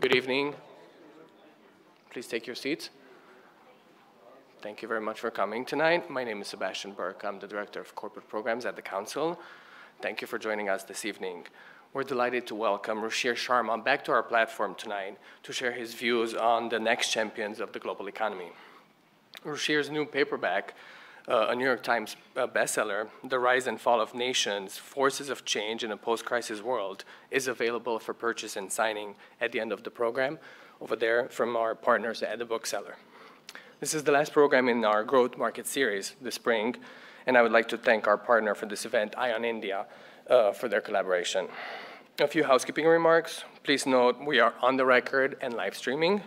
Good evening. Please take your seats. Thank you very much for coming tonight. My name is Sebastian Burke. I'm the Director of Corporate Programs at the Council. Thank you for joining us this evening. We're delighted to welcome Ruchir Sharma back to our platform tonight to share his views on the next champions of the global economy. Ruchir's new paperback, a New York Times bestseller, The Rise and Fall of Nations, Forces of Change in a Post-Crisis World, is available for purchase and signing at the end of the program over there from our partners at the bookseller. This is the last program in our Growth Market series this spring, and I would like to thank our partner for this event, ION India, for their collaboration. A few housekeeping remarks. Please note we are on the record and live streaming.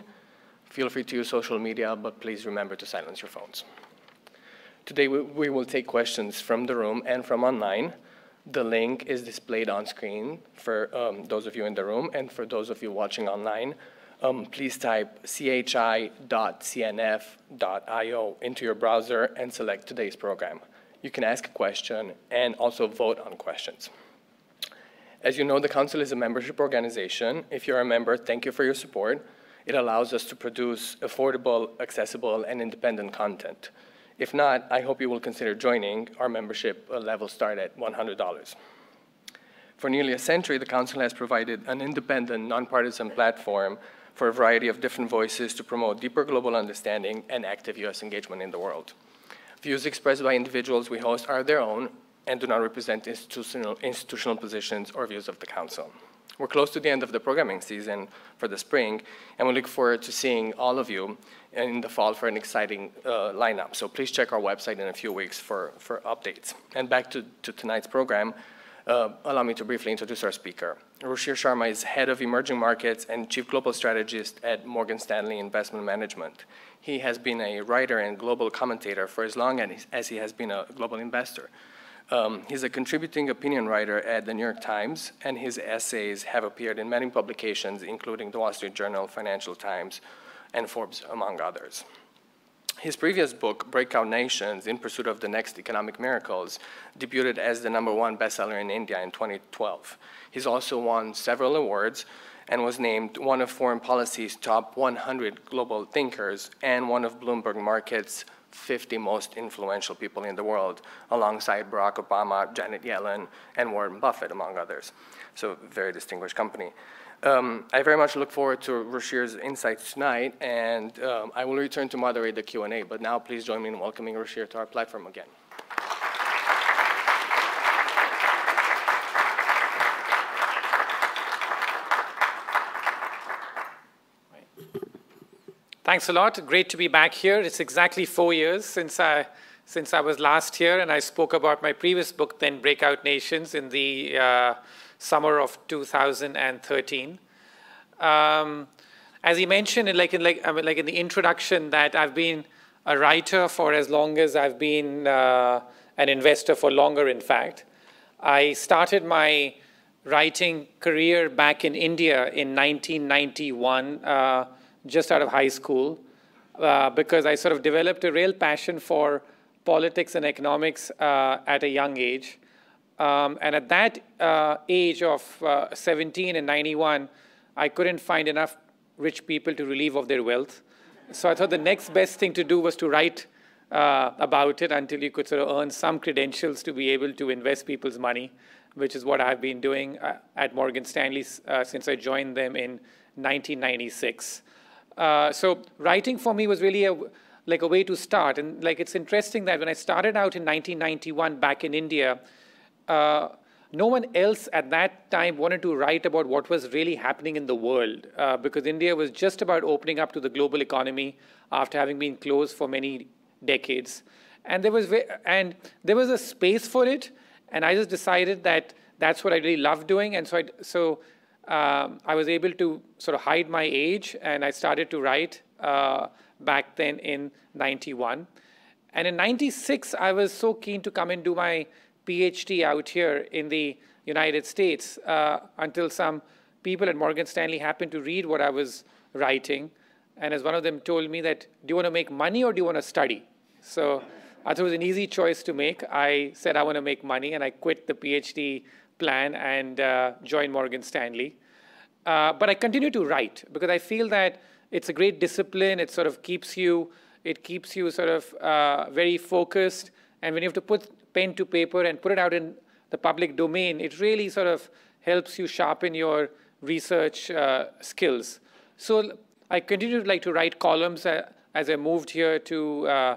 Feel free to use social media, but please remember to silence your phones. Today we will take questions from the room and from online. The link is displayed on screen for those of you in the room, and for those of you watching online, please type chi.cnf.io into your browser and select today's program. You can ask a question and also vote on questions. As you know, the Council is a membership organization. If you're a member, thank you for your support. It allows us to produce affordable, accessible, and independent content. If not, I hope you will consider joining. Our membership levels start at $100. For nearly a century, the Council has provided an independent, nonpartisan platform for a variety of different voices to promote deeper global understanding and active U.S. engagement in the world. Views expressed by individuals we host are their own and do not represent institutional positions or views of the Council. We're close to the end of the programming season for the spring, and we look forward to seeing all of you in the fall for an exciting lineup. So please check our website in a few weeks for updates. And back to tonight's program, allow me to briefly introduce our speaker. Ruchir Sharma is Head of Emerging Markets and Chief Global Strategist at Morgan Stanley Investment Management. He has been a writer and global commentator for as long as he has been a global investor. He's a contributing opinion writer at the New York Times, and his essays have appeared in many publications, including the Wall Street Journal, Financial Times, and Forbes, among others. His previous book, Breakout Nations, In Pursuit of the Next Economic Miracles, debuted as the #1 bestseller in India in 2012. He's also won several awards and was named one of Foreign Policy's top 100 global thinkers and one of Bloomberg Market's 50 most influential people in the world, alongside Barack Obama, Janet Yellen, and Warren Buffett, among others. So, very distinguished company. I very much look forward to Ruchir's insights tonight, and I will return to moderate the Q&A, but now please join me in welcoming Ruchir to our platform again. Thanks a lot. Great to be back here. It's exactly 4 years since I was last here, and I spoke about my previous book, then Breakout Nations, in the summer of 2013. As he mentioned, in the introduction, that I've been a writer for as long as I've been an investor, for longer, in fact. I started my writing career back in India in 1991. Just out of high school, because I sort of developed a real passion for politics and economics at a young age. And at that age of 17 and 91, I couldn't find enough rich people to relieve of their wealth. So I thought the next best thing to do was to write about it until you could sort of earn some credentials to be able to invest people's money, which is what I've been doing at Morgan Stanley since I joined them in 1996. So writing for me was really a way to start. And it's interesting that when I started out in 1991 back in India, no one else at that time wanted to write about what was really happening in the world, because India was just about opening up to the global economy after having been closed for many decades. And there was a space for it, and I just decided that that's what I really love doing. And so I was able to sort of hide my age, and I started to write back then in 91. And in 96, I was so keen to come and do my PhD out here in the United States until some people at Morgan Stanley happened to read what I was writing. And as one of them told me that, do you want to make money or do you want to study? So I thought it was an easy choice to make. I said I want to make money, and I quit the PhD plan and joined Morgan Stanley. But I continue to write because I feel that it's a great discipline. It sort of keeps you, sort of very focused. And when you have to put pen to paper and put it out in the public domain, it really sort of helps you sharpen your research skills. So I continue to like to write columns as I moved here to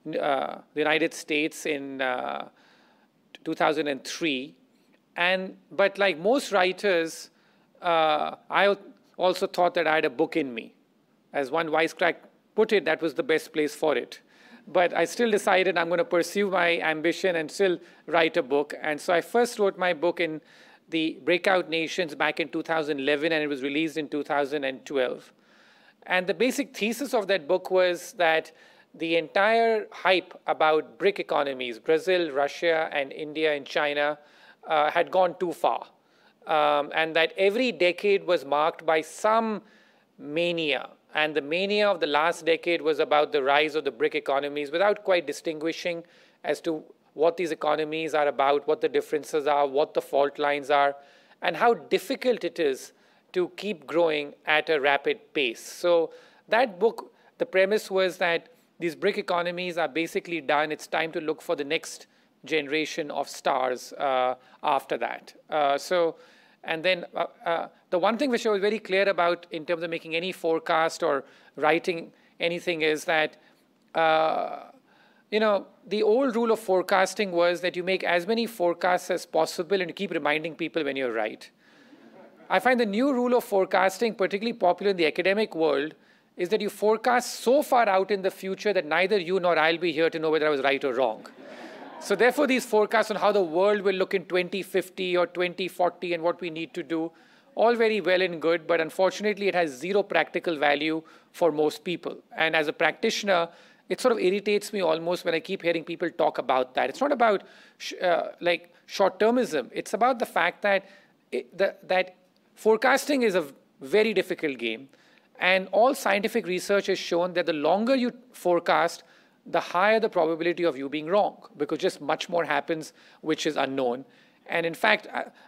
the United States in 2003. But like most writers, I also thought that I had a book in me. As one wisecrack put it, that was the best place for it. But I still decided I'm going to pursue my ambition and still write a book. And so I first wrote my book in the Breakout Nations back in 2011, and it was released in 2012. And the basic thesis of that book was that the entire hype about BRIC economies, Brazil, Russia, and India and China, had gone too far. And that every decade was marked by some mania. And the mania of the last decade was about the rise of the BRIC economies without quite distinguishing as to what these economies are about, what the differences are, what the fault lines are, and how difficult it is to keep growing at a rapid pace. So that book, the premise was that these BRIC economies are basically done. It's time to look for the next generation of stars after that. And then the one thing which I was very clear about in terms of making any forecast or writing anything is that, the old rule of forecasting was that you make as many forecasts as possible and you keep reminding people when you're right. I find the new rule of forecasting, particularly popular in the academic world, is that you forecast so far out in the future that neither you nor I'll be here to know whether I was right or wrong. So therefore, these forecasts on how the world will look in 2050 or 2040 and what we need to do, all very well and good, but unfortunately, it has zero practical value for most people. And as a practitioner, it sort of irritates me almost when I keep hearing people talk about that. It's not about like short-termism. It's about the fact that that forecasting is a very difficult game. And all scientific research has shown that the longer you forecast, the higher the probability of you being wrong, because just much more happens which is unknown. And in fact,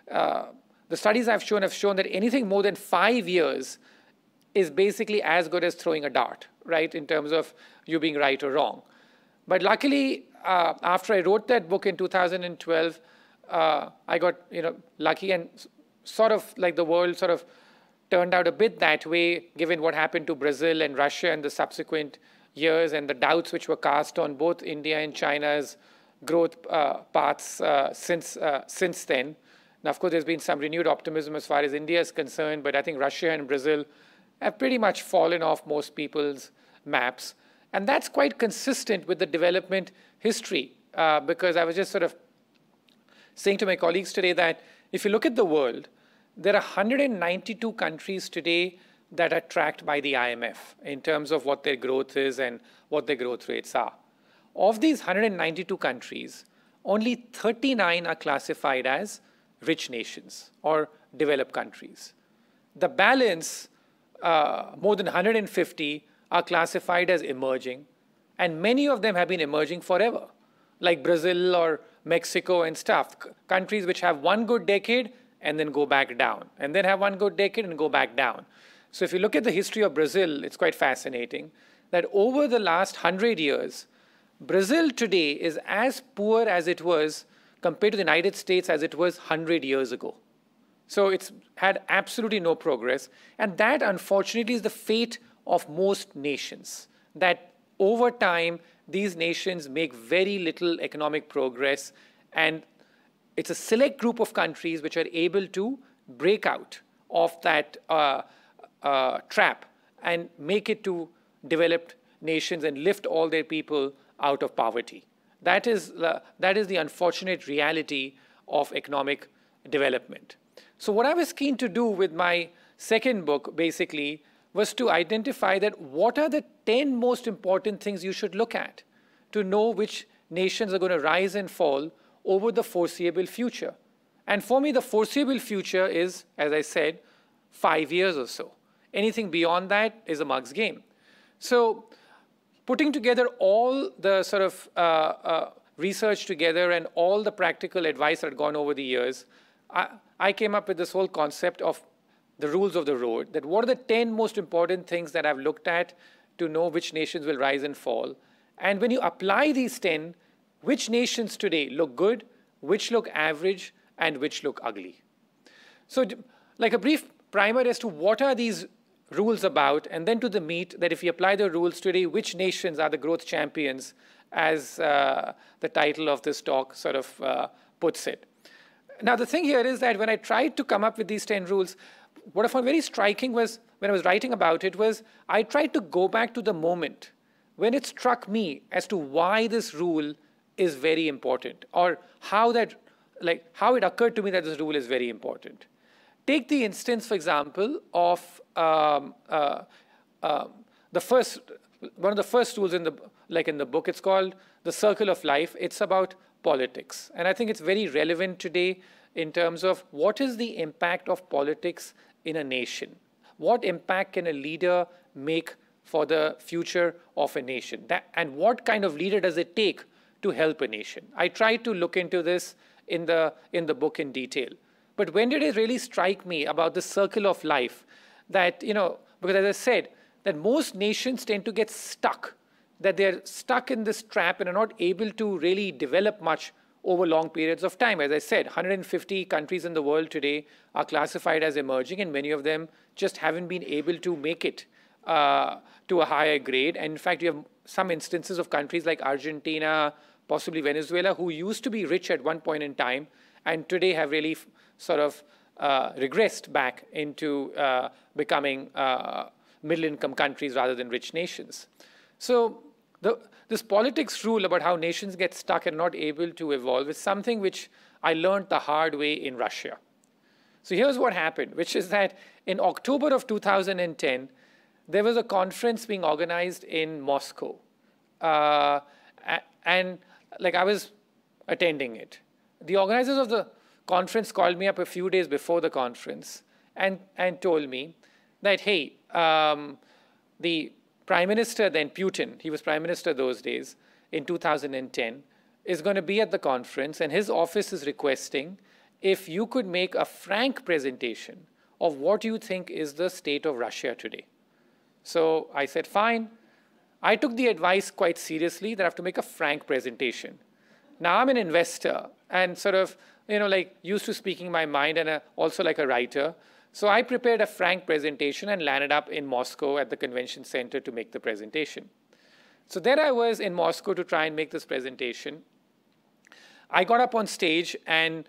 the studies have shown that anything more than 5 years is basically as good as throwing a dart, right, in terms of you being right or wrong. But luckily, after I wrote that book in 2012, I got lucky, and sort of like the world sort of turned out a bit that way, given what happened to Brazil and Russia and the subsequent years and the doubts which were cast on both India and China's growth paths since then. Now, of course, there's been some renewed optimism as far as India is concerned, but I think Russia and Brazil have pretty much fallen off most people's maps. And that's quite consistent with the development history, because I was just sort of saying to my colleagues today that if you look at the world, there are 192 countries today that are tracked by the IMF in terms of what their growth is and what their growth rates are. Of these 192 countries, only 39 are classified as rich nations or developed countries. The balance, more than 150, are classified as emerging, and many of them have been emerging forever, like Brazil or Mexico and stuff, countries which have one good decade and then go back down, and then have one good decade and go back down. So if you look at the history of Brazil, it's quite fascinating that over the last 100 years, Brazil today is as poor as it was compared to the United States as it was 100 years ago. So it's had absolutely no progress. And that, unfortunately, is the fate of most nations, that over time, these nations make very little economic progress. And it's a select group of countries which are able to break out of that trap and make it to developed nations and lift all their people out of poverty. That is the unfortunate reality of economic development. So what I was keen to do with my second book, basically, was to identify that what are the 10 most important things you should look at to know which nations are going to rise and fall over the foreseeable future. And for me, the foreseeable future is, as I said, 5 years or so. Anything beyond that is a mug's game. So putting together all the sort of research together and all the practical advice that had gone over the years, I came up with this whole concept of the rules of the road, that what are the 10 most important things that I've looked at to know which nations will rise and fall. And when you apply these 10, which nations today look good, which look average, and which look ugly. So like a brief primer as to what are these rules about, and then to the meat, that if you apply the rules today, which nations are the growth champions, as the title of this talk sort of puts it. Now, the thing here is that when I tried to come up with these 10 rules, what I found very striking was, when I was writing about it, was I tried to go back to the moment when it struck me as to why this rule is very important, or how it occurred to me that this rule is very important. Take the instance, for example, of one of the first rules in the book. It's called the circle of life. It's about politics. And I think it's very relevant today in terms of what is the impact of politics in a nation? What impact can a leader make for the future of a nation? And what kind of leader does it take to help a nation? I tried to look into this in the book in detail. But when did it really strike me about the circle of life that, because as I said, that most nations tend to get stuck, that they're stuck in this trap and are not able to really develop much over long periods of time. As I said, 150 countries in the world today are classified as emerging, and many of them just haven't been able to make it to a higher grade. And in fact, you have some instances of countries like Argentina, possibly Venezuela, who used to be rich at one point in time, and today have really sort of regressed back into becoming middle-income countries rather than rich nations. So this politics rule about how nations get stuck and not able to evolve is something which I learned the hard way in Russia. So here's what happened, which is that in October of 2010, there was a conference being organized in Moscow. And I was attending it. The organizers of the conference called me up a few days before the conference and told me that, hey, the Prime Minister then, Putin, he was Prime Minister those days, in 2010, is going to be at the conference, and his office is requesting if you could make a frank presentation of what you think is the state of Russia today. So I said, fine. I took the advice quite seriously that I have to make a frank presentation. Now I'm an investor and sort of, used to speaking my mind, and also like a writer. So I prepared a frank presentation and landed up in Moscow at the convention center to make the presentation. So there I was in Moscow to try and make this presentation. I got up on stage and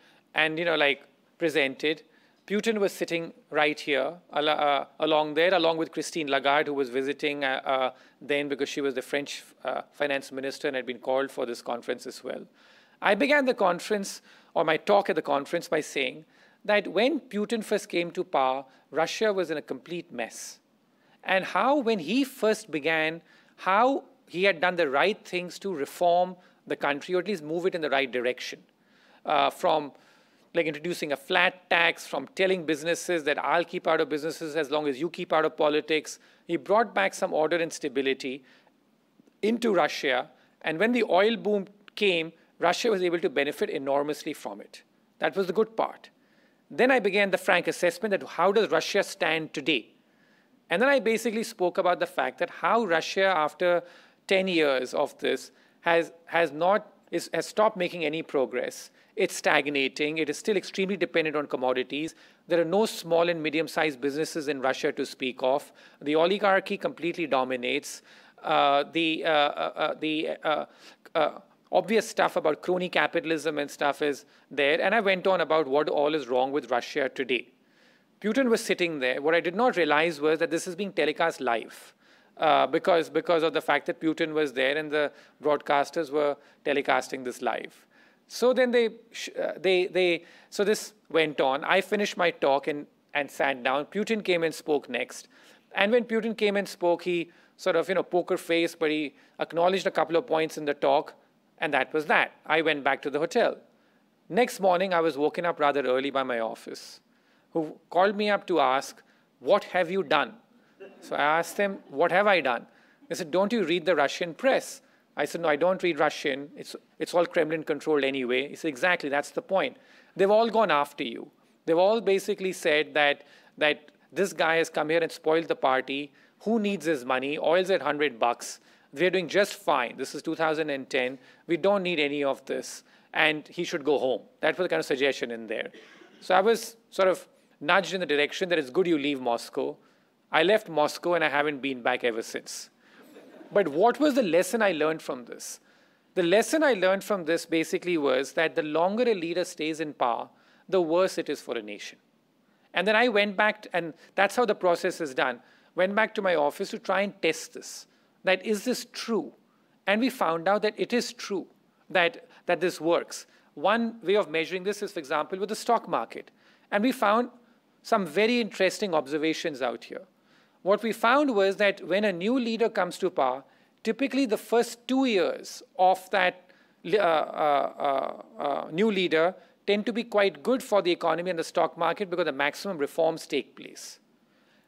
presented. Putin was sitting right here along with Christine Lagarde, who was visiting then because she was the French finance minister and had been called for this conference as well. I began the conference, or my talk at the conference, by saying that when Putin first came to power, Russia was in a complete mess. And how, when he first began, how he had done the right things to reform the country, or at least move it in the right direction. From introducing a flat tax, from telling businesses that I'll keep out of businesses as long as you keep out of politics. He brought back some order and stability into Russia. And when the oil boom came, Russia was able to benefit enormously from it. That was the good part. Then I began the frank assessment that how does Russia stand today? And then I basically spoke about the fact that how Russia, after 10 years of this, has stopped making any progress. It's stagnating. It is still extremely dependent on commodities. There are no small and medium-sized businesses in Russia to speak of. The oligarchy completely dominates. Obvious stuff about crony capitalism and stuff is there. And I went on about what all is wrong with Russia today. Putin was sitting there. What I did not realize was that this is being telecast live because of the fact that Putin was there and the broadcasters were telecasting this live. So then so this went on. I finished my talk and sat down. Putin came and spoke next. And when Putin came and spoke, he sort of, poker face, but he acknowledged a couple of points in the talk. And that was that. I went back to the hotel. Next morning, I was woken up rather early by my office, who called me up to ask, what have you done? So I asked them, what have I done? They said, don't you read the Russian press? I said, no, I don't read Russian. It's all Kremlin-controlled anyway. He said, exactly, that's the point. They've all gone after you. They've all basically said that this guy has come here and spoiled the party. Who needs his money? Oil's at $100. We're doing just fine. This is 2010. We don't need any of this. And he should go home. That was the kind of suggestion in there. So I was sort of nudged in the direction that it's good you leave Moscow. I left Moscow and I haven't been back ever since. But what was the lesson I learned from this? The lesson I learned from this basically was that the longer a leader stays in power, the worse it is for a nation. And then I went back, and that's how the process is done. Went back to my office to try and test this. That is this true? And we found out that it is true, that this works. One way of measuring this is, for example, with the stock market. And we found some very interesting observations out here. What we found was that when a new leader comes to power, typically the first 2 years of that new leader tend to be quite good for the economy and the stock market because the maximum reforms take place.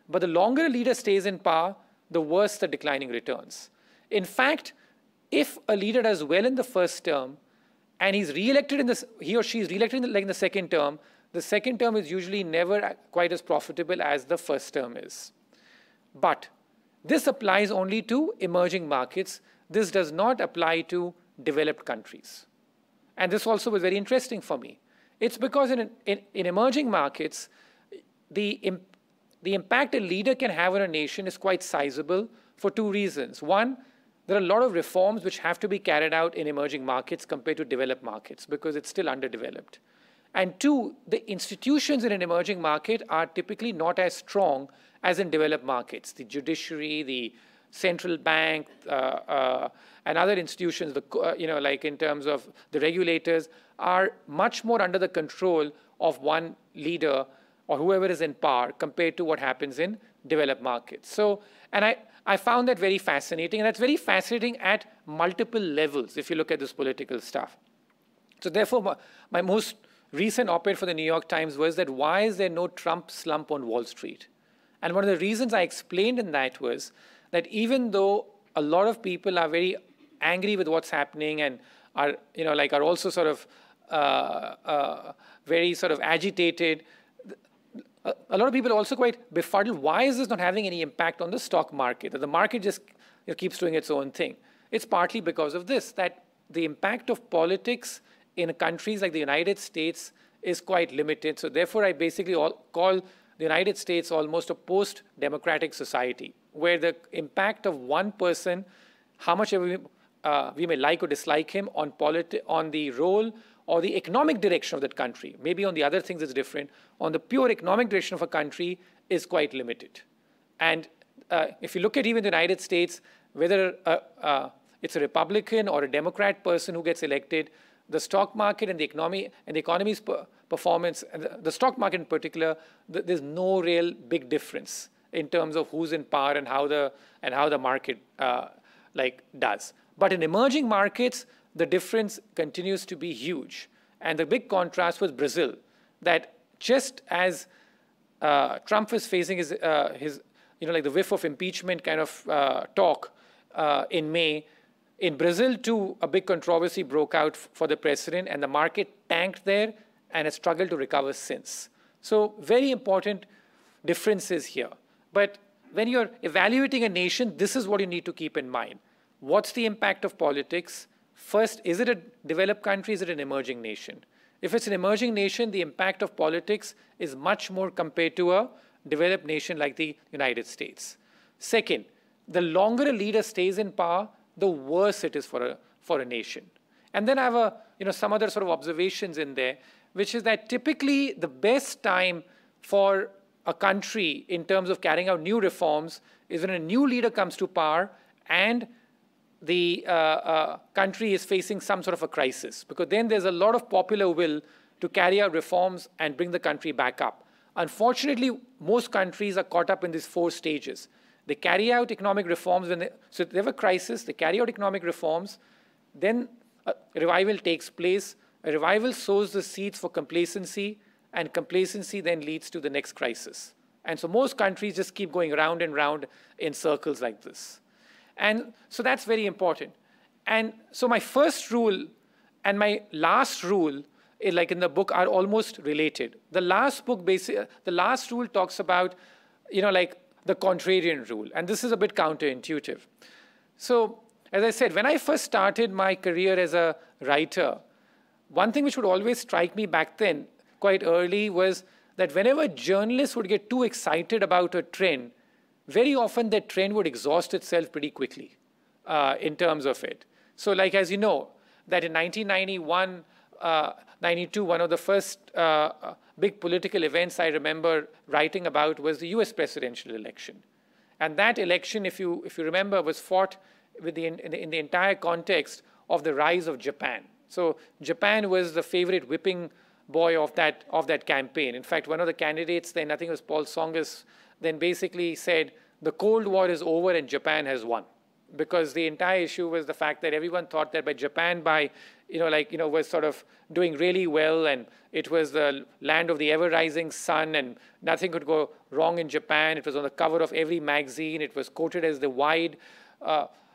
But the longer a leader stays in power, the worse the declining returns. In fact, if a leader does well in the first term and he or she is reelected in the second term is usually never quite as profitable as the first term is. But this applies only to emerging markets. This does not apply to developed countries. And this also was very interesting for me. It's because in emerging markets, the impact a leader can have on a nation is quite sizable for two reasons. One, there are a lot of reforms which have to be carried out in emerging markets compared to developed markets because it's still underdeveloped. And two, the institutions in an emerging market are typically not as strong as in developed markets. The judiciary, the central bank, and other institutions, like in terms of the regulators, are much more under the control of one leader or whoever is in power compared to what happens in developed markets. So, and I found that very fascinating, and that's very fascinating at multiple levels if you look at this political stuff. So therefore, my most recent op-ed for the New York Times was that why is there no Trump slump on Wall Street? And one of the reasons I explained in that was that even though a lot of people are very angry with what's happening and are also sort of very sort of agitated, a lot of people are also quite befuddled. Why is this not having any impact on the stock market? That the market just keeps doing its own thing. It's partly because of this, that the impact of politics in countries like the United States is quite limited. So therefore, I basically call the United States almost a post-democratic society, where the impact of one person, how much ever we may like or dislike him, on the role or the economic direction of that country, maybe on the other things it's different, on the pure economic direction of a country is quite limited. And if you look at even the United States, whether it's a Republican or a Democrat person who gets elected, the stock market and the economy's performance, and the stock market in particular, there's no real big difference in terms of who's in power and how the market does. But in emerging markets, the difference continues to be huge. And the big contrast was Brazil, that just as Trump was facing his the whiff of impeachment kind of talk in May, in Brazil too, a big controversy broke out for the president, and the market tanked there and has struggled to recover since. So very important differences here. But when you're evaluating a nation, this is what you need to keep in mind. What's the impact of politics? First, is it a developed country? Is it an emerging nation? If it's an emerging nation, the impact of politics is much more compared to a developed nation like the United States. Second, the longer a leader stays in power, the worse it is for a nation. And then I have some other sort of observations in there, which is that typically the best time for a country in terms of carrying out new reforms is when a new leader comes to power and the country is facing some sort of a crisis, because then there's a lot of popular will to carry out reforms and bring the country back up. Unfortunately, most countries are caught up in these 4 stages. They carry out economic reforms so they have a crisis, they carry out economic reforms, then a revival takes place. A revival sows the seeds for complacency, and complacency then leads to the next crisis. And so most countries just keep going round and round in circles like this. And so that's very important. And so my first rule and my last rule, like in the book, are almost related. The last rule talks about like the contrarian rule. And this is a bit counterintuitive. So as I said, when I first started my career as a writer, one thing which would always strike me back then, quite early, was that whenever journalists would get too excited about a trend, very often that trend would exhaust itself pretty quickly in terms of it. So like, as you know, that in 1991, 92, one of the first big political events I remember writing about was the US presidential election. And that election, if you remember, was fought with in the entire context of the rise of Japan. So Japan was the favorite whipping boy of that campaign. In fact, one of the candidates then, I think it was Paul Tsongas, then basically said, the Cold War is over and Japan has won. Because the entire issue was the fact that everyone thought that by Japan, was sort of doing really well, and it was the land of the ever-rising sun, and nothing could go wrong in Japan. It was on the cover of every magazine. It was quoted as the wide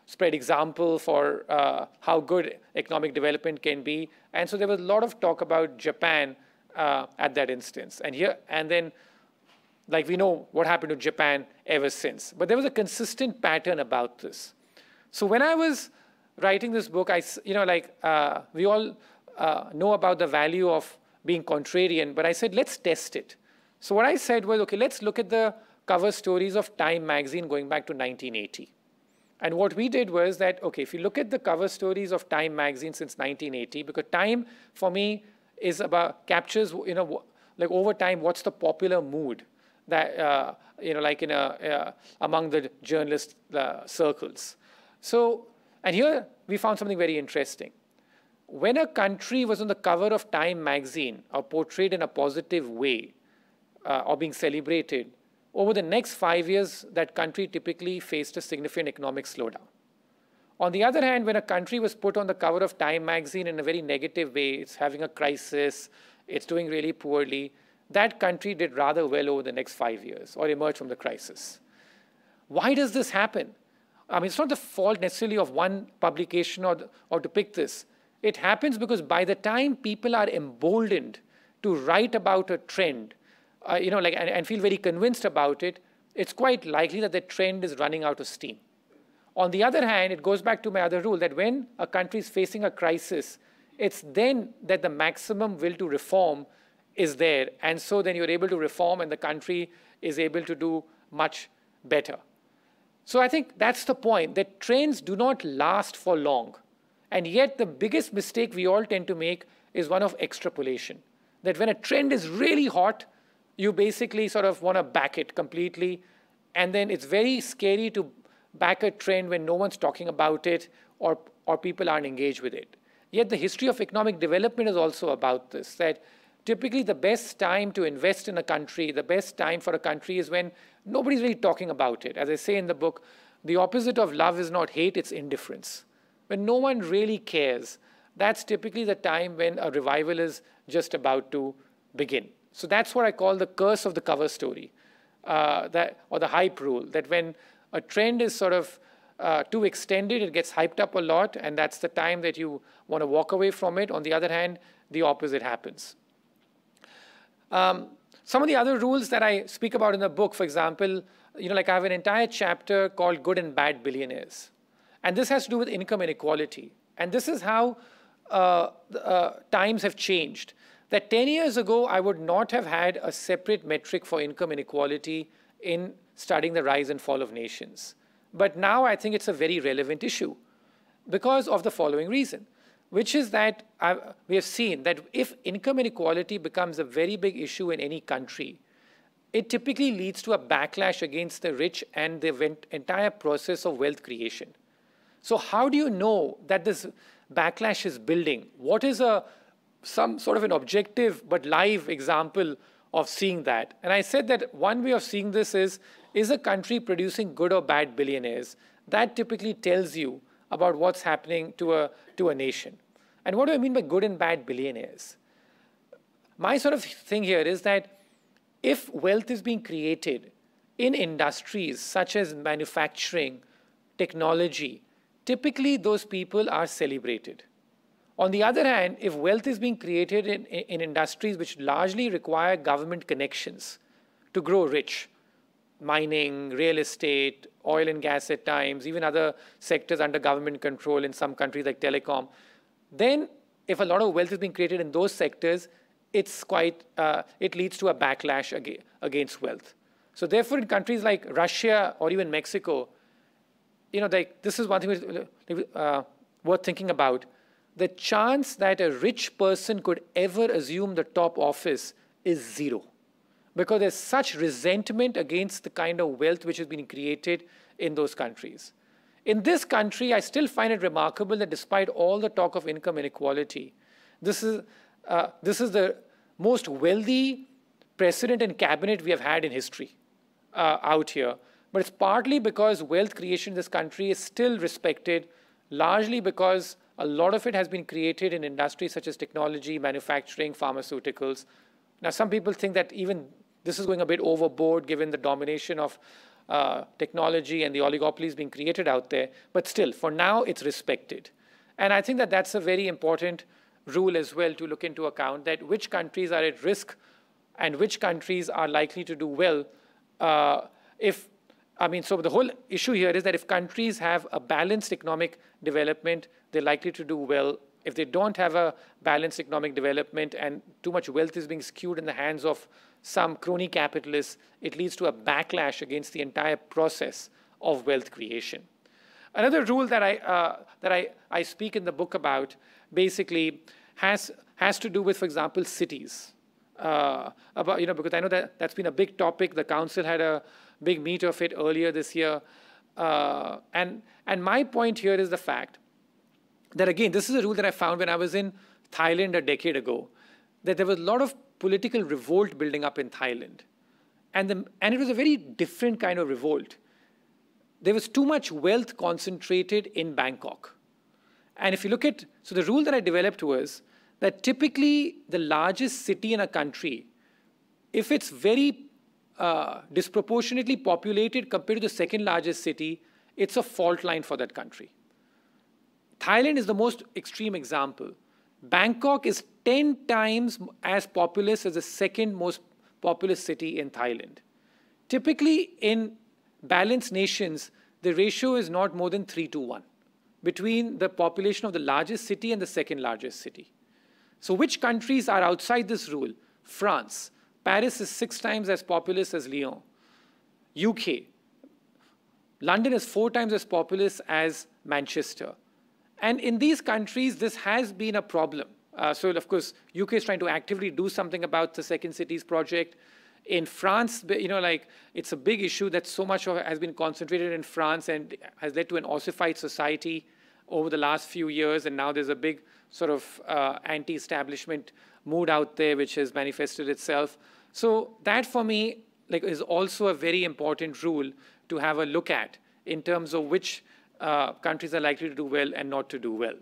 spread example for how good economic development can be. And so there was a lot of talk about Japan at that instance. And then, like, we know what happened to Japan ever since. But there was a consistent pattern about this. So when I was writing this book, we all know about the value of being contrarian, but I said, let's test it. So what I said was, okay, let's look at the cover stories of Time magazine going back to 1980. And what we did was that, okay, if you look at the cover stories of Time magazine since 1980, because Time, for me, is about, captures, like over time, what's the popular mood that, among the journalist circles. So, and here we found something very interesting. When a country was on the cover of Time magazine or portrayed in a positive way or being celebrated, over the next 5 years, that country typically faced a significant economic slowdown. On the other hand, when a country was put on the cover of Time magazine in a very negative way, it's having a crisis, it's doing really poorly, that country did rather well over the next 5 years or emerged from the crisis. Why does this happen? I mean, it's not the fault necessarily of one publication or to pick this. It happens because by the time people are emboldened to write about a trend, and feel very convinced about it, it's quite likely that the trend is running out of steam. On the other hand, it goes back to my other rule that when a country is facing a crisis, it's then that the maximum will to reform is there. And so then you're able to reform and the country is able to do much better. So I think that's the point, that trends do not last for long. And yet the biggest mistake we all tend to make is one of extrapolation. That when a trend is really hot, you basically sort of want to back it completely. And then it's very scary to back a trend when no one's talking about it or people aren't engaged with it. Yet the history of economic development is also about this, that typically the best time to invest in a country, the best time for a country is when nobody's really talking about it. As I say in the book, the opposite of love is not hate, it's indifference. When no one really cares, that's typically the time when a revival is just about to begin. So that's what I call the curse of the cover story, or the hype rule, that when a trend is sort of too extended, it gets hyped up a lot, and that's the time that you want to walk away from it. On the other hand, the opposite happens. Some of the other rules that I speak about in the book, for example, I have an entire chapter called Good and Bad Billionaires. And this has to do with income inequality. And this is how times have changed. That 10 years ago, I would not have had a separate metric for income inequality in studying the rise and fall of nations. But now I think it's a very relevant issue because of the following reason, which is that we have seen that if income inequality becomes a very big issue in any country, it typically leads to a backlash against the rich and the entire process of wealth creation. So how do you know that this backlash is building? What is some sort of an objective but live example of seeing that? And I said that one way of seeing this is a country producing good or bad billionaires? That typically tells you about what's happening to a nation. And what do I mean by good and bad billionaires? My sort of thing here is that if wealth is being created in industries such as manufacturing, technology, typically those people are celebrated. On the other hand, if wealth is being created in industries which largely require government connections to grow rich, mining, real estate, oil and gas at times, even other sectors under government control in some countries like telecom, then if a lot of wealth is being created in those sectors, it leads to a backlash against wealth. So therefore, in countries like Russia or even Mexico, this is one thing worth thinking about. The chance that a rich person could ever assume the top office is zero, because there's such resentment against the kind of wealth which has been created in those countries. In this country, I still find it remarkable that despite all the talk of income inequality, this is the most wealthy president and cabinet we have had in history out here. But it's partly because wealth creation in this country is still respected, largely because a lot of it has been created in industries such as technology, manufacturing, pharmaceuticals. Now, some people think that even this is going a bit overboard given the domination of technology and the oligopolies being created out there. But still, for now, it's respected. And I think that that's a very important rule as well to look into account, that which countries are at risk and which countries are likely to do well. So the whole issue here is that if countries have a balanced economic development, they're likely to do well. If they don't have a balanced economic development and too much wealth is being skewed in the hands of some crony capitalists, it leads to a backlash against the entire process of wealth creation. Another rule that I speak in the book about basically has to do with, for example, cities. Because I know that that's been a big topic. The council had a big meet of it earlier this year. And my point here is the fact that, again, this is a rule that I found when I was in Thailand a decade ago, that there was a lot of political revolt building up in Thailand. And it was a very different kind of revolt. There was too much wealth concentrated in Bangkok. And if you look at, so the rule that I developed was that typically the largest city in a country, if it's very disproportionately populated compared to the second largest city, it's a fault line for that country. Thailand is the most extreme example. Bangkok is 10 times as populous as the second most populous city in Thailand. Typically, in balanced nations, the ratio is not more than 3:1 between the population of the largest city and the second largest city. So which countries are outside this rule? France. Paris is 6 times as populous as Lyon. UK. London is 4 times as populous as Manchester. And in these countries, this has been a problem. So, of course, UK is trying to actively do something about the Second Cities project. In France, it's a big issue that so much of it has been concentrated in France and has led to an ossified society over the last few years. And now there's a big sort of anti-establishment mood out there, which has manifested itself. So that, for me, is also a very important rule to have a look at in terms of which countries are likely to do well and not to do well.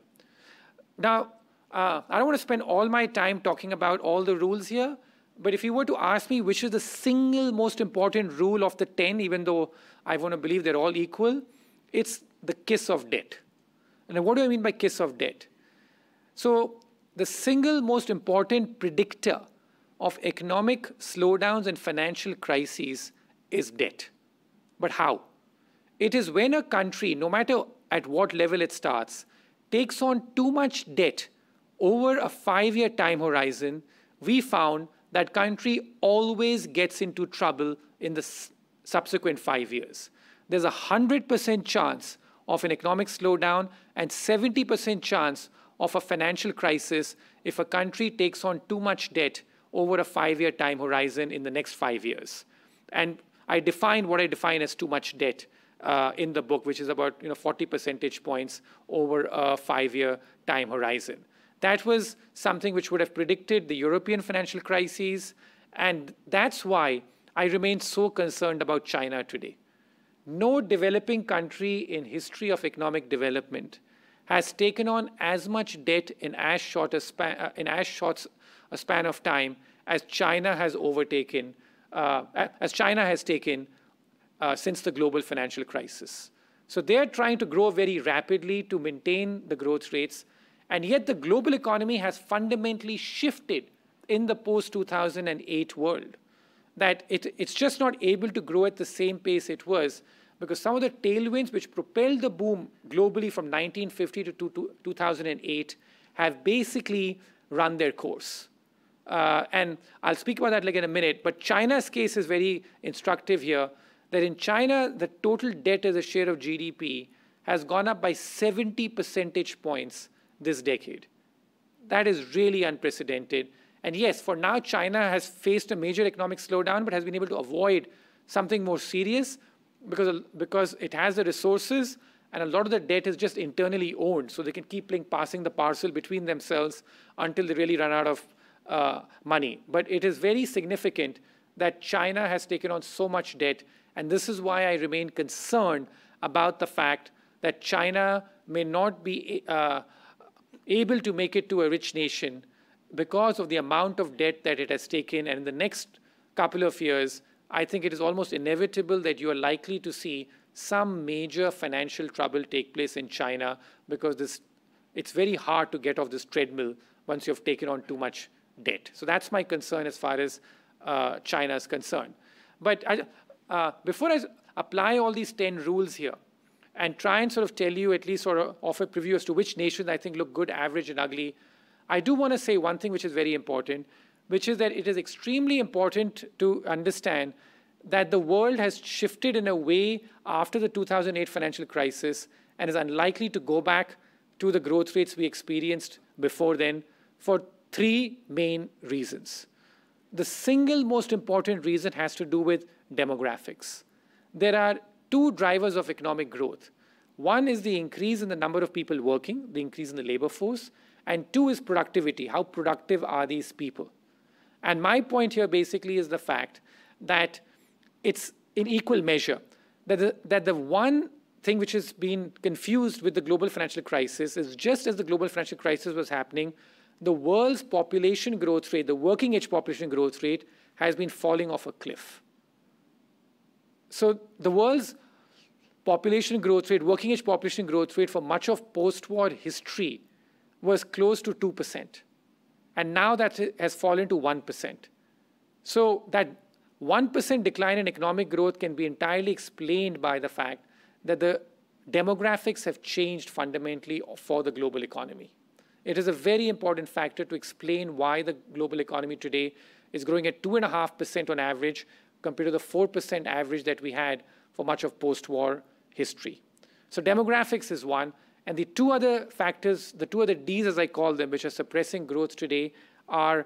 Now, I don't want to spend all my time talking about all the rules here, but if you were to ask me which is the single most important rule of the 10, even though I want to believe they're all equal, it's the kiss of death. And what do I mean by kiss of death? So the single most important predictor of economic slowdowns and financial crises is debt. But how? It is when a country, no matter at what level it starts, takes on too much debt over a 5-year time horizon, we found that country always gets into trouble in the subsequent 5 years. There's a 100% chance of an economic slowdown and 70% chance of a financial crisis if a country takes on too much debt over a 5-year time horizon in the next 5 years. And I define what I define as too much debt in the book, which is about 40 percentage points over a 5-year time horizon. That was something which would have predicted the European financial crises, and that's why I remain so concerned about China today. No developing country in history of economic development has taken on as much debt in as short a span of time as China has overtaken, since the global financial crisis. So they're trying to grow very rapidly to maintain the growth rates, and yet the global economy has fundamentally shifted in the post-2008 world. that it's just not able to grow at the same pace it was because some of the tailwinds which propelled the boom globally from 1950 to 2008 have basically run their course. And I'll speak about that like in a minute, but China's case is very instructive here, that in China, the total debt as a share of GDP has gone up by 70 percentage points this decade. That is really unprecedented. And yes, for now, China has faced a major economic slowdown, but has been able to avoid something more serious because it has the resources, and a lot of the debt is just internally owned, so they can keep passing the parcel between themselves until they really run out of money. But it is very significant that China has taken on so much debt, and this is why I remain concerned about the fact that China may not be able to make it to a rich nation because of the amount of debt that it has taken. And in the next couple of years, I think it is almost inevitable that you are likely to see some major financial trouble take place in China because it's very hard to get off this treadmill once you've taken on too much debt. So that's my concern as far as China is concerned. But before I apply all these 10 rules here and try and sort of tell you, at least sort of offer a preview as to which nations I think look good, average, and ugly, I do want to say one thing which is very important, which is that it is extremely important to understand that the world has shifted in a way after the 2008 financial crisis and is unlikely to go back to the growth rates we experienced before then for three main reasons. The single most important reason has to do with demographics. There are two drivers of economic growth. One is the increase in the number of people working, the increase in the labor force, and two is productivity. How productive are these people? And my point here basically is the fact that it's in equal measure, that the one thing which has been confused with the global financial crisis is just as the global financial crisis was happening, the world's population growth rate, the working age population growth rate, has been falling off a cliff. So the world's population growth rate, working age population growth rate for much of post-war history was close to 2%. And now that has fallen to 1%. So that 1% decline in economic growth can be entirely explained by the fact that the demographics have changed fundamentally for the global economy. It is a very important factor to explain why the global economy today is growing at 2.5% on average compared to the 4% average that we had for much of post-war history. So demographics is one. And the two other factors, the two other Ds as I call them, which are suppressing growth today, are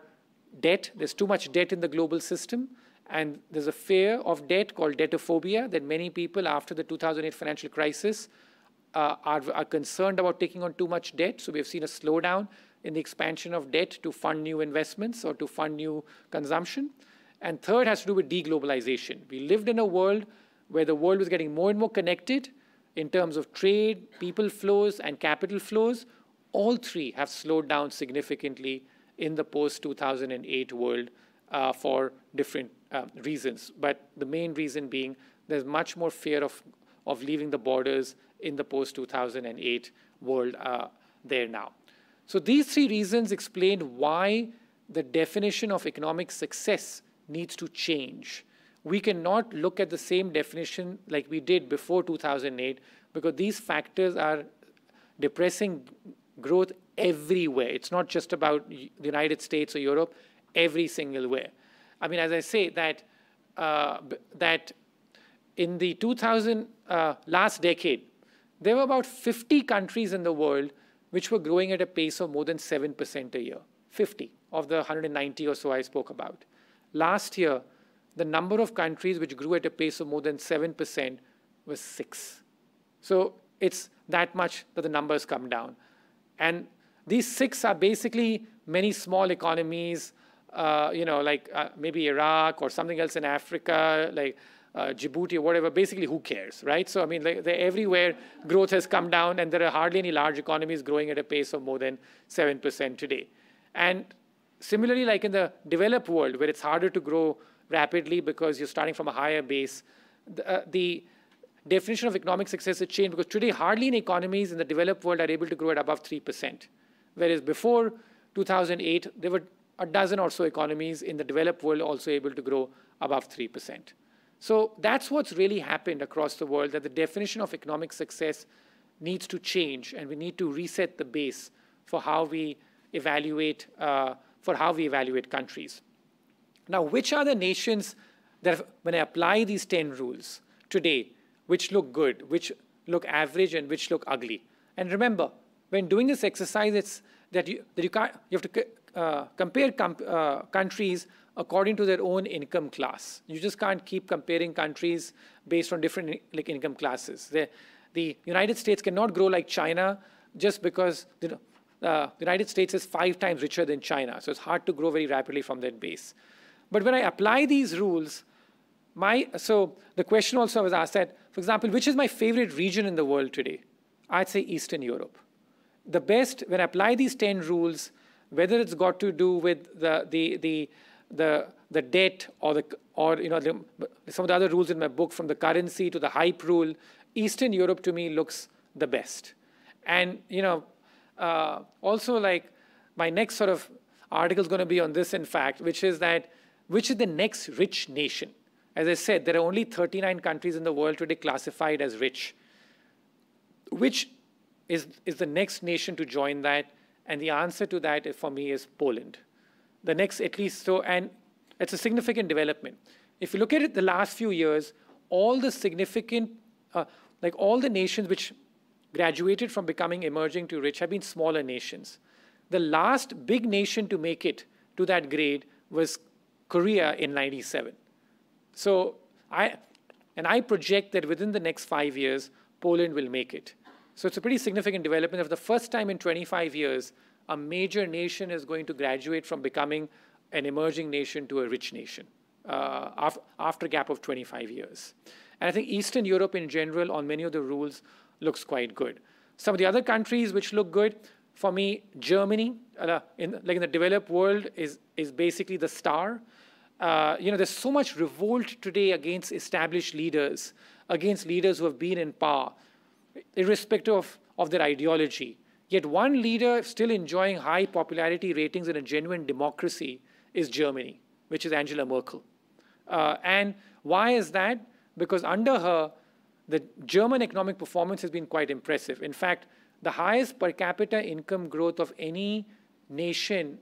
debt. There's too much debt in the global system. And there's a fear of debt called debtophobia that many people after the 2008 financial crisis are concerned about taking on too much debt. So we've seen a slowdown in the expansion of debt to fund new investments or to fund new consumption. And third has to do with deglobalization. We lived in a world where the world was getting more and more connected in terms of trade, people flows, and capital flows. All three have slowed down significantly in the post-2008 world for different reasons. But the main reason being there's much more fear of leaving the borders in the post-2008 world there now. So these three reasons explain why the definition of economic success needs to change. We cannot look at the same definition like we did before 2008 because these factors are depressing growth everywhere. It's not just about the United States or Europe, every single way. I mean, as I say, that in the last decade, there were about 50 countries in the world which were growing at a pace of more than 7% a year. 50 of the 190 or so I spoke about. Last year, the number of countries which grew at a pace of more than 7% was 6. So it's that much that the numbers come down. And these 6 are basically many small economies, like maybe Iraq or something else in Africa, like Djibouti or whatever. Basically, who cares, right? So, I mean, everywhere growth has come down, and there are hardly any large economies growing at a pace of more than 7% today. And similarly, like in the developed world, where it's harder to grow rapidly because you're starting from a higher base, the definition of economic success has changed because today hardly any economies in the developed world are able to grow at above 3%. Whereas before 2008, there were a dozen or so economies in the developed world also able to grow above 3%. So that's what's really happened across the world, that the definition of economic success needs to change, and we need to reset the base for how we evaluate countries. Now, which are the nations that, when I apply these 10 rules today, which look good, which look average, and which look ugly? And remember, when doing this exercise, it's that you have to compare countries according to their own income class. You just can't keep comparing countries based on different income classes. The United States cannot grow like China just because the United States is 5 times richer than China. So it's hard to grow very rapidly from that base. But when I apply these rules, so the question also was asked that, for example, which is my favorite region in the world today? I'd say Eastern Europe. The best, when I apply these 10 rules, whether it's got to do with the debt or some of the other rules in my book, from the currency to the hype rule, Eastern Europe to me looks the best. And also, like, my next sort of article is going to be on this, in fact, which is the next rich nation. As I said, there are only 39 countries in the world today classified as rich. Which is the next nation to join that? And the answer to that, for me, is Poland. The next, at least so, and it's a significant development. If you look at it the last few years, all the significant, all the nations which graduated from becoming emerging to rich have been smaller nations. The last big nation to make it to that grade was Korea in '97. So I project that within the next 5 years, Poland will make it. So it's a pretty significant development. For the first time in 25 years, a major nation is going to graduate from becoming an emerging nation to a rich nation after a gap of 25 years. And I think Eastern Europe in general, on many of the rules, looks quite good. Some of the other countries which look good, for me, Germany, in the developed world, is basically the star. There's so much revolt today against established leaders, against leaders who have been in power, irrespective of their ideology. Yet one leader still enjoying high popularity ratings in a genuine democracy is Germany, which is Angela Merkel. And why is that? Because under her, the German economic performance has been quite impressive. In fact, the highest per capita income growth of any nation,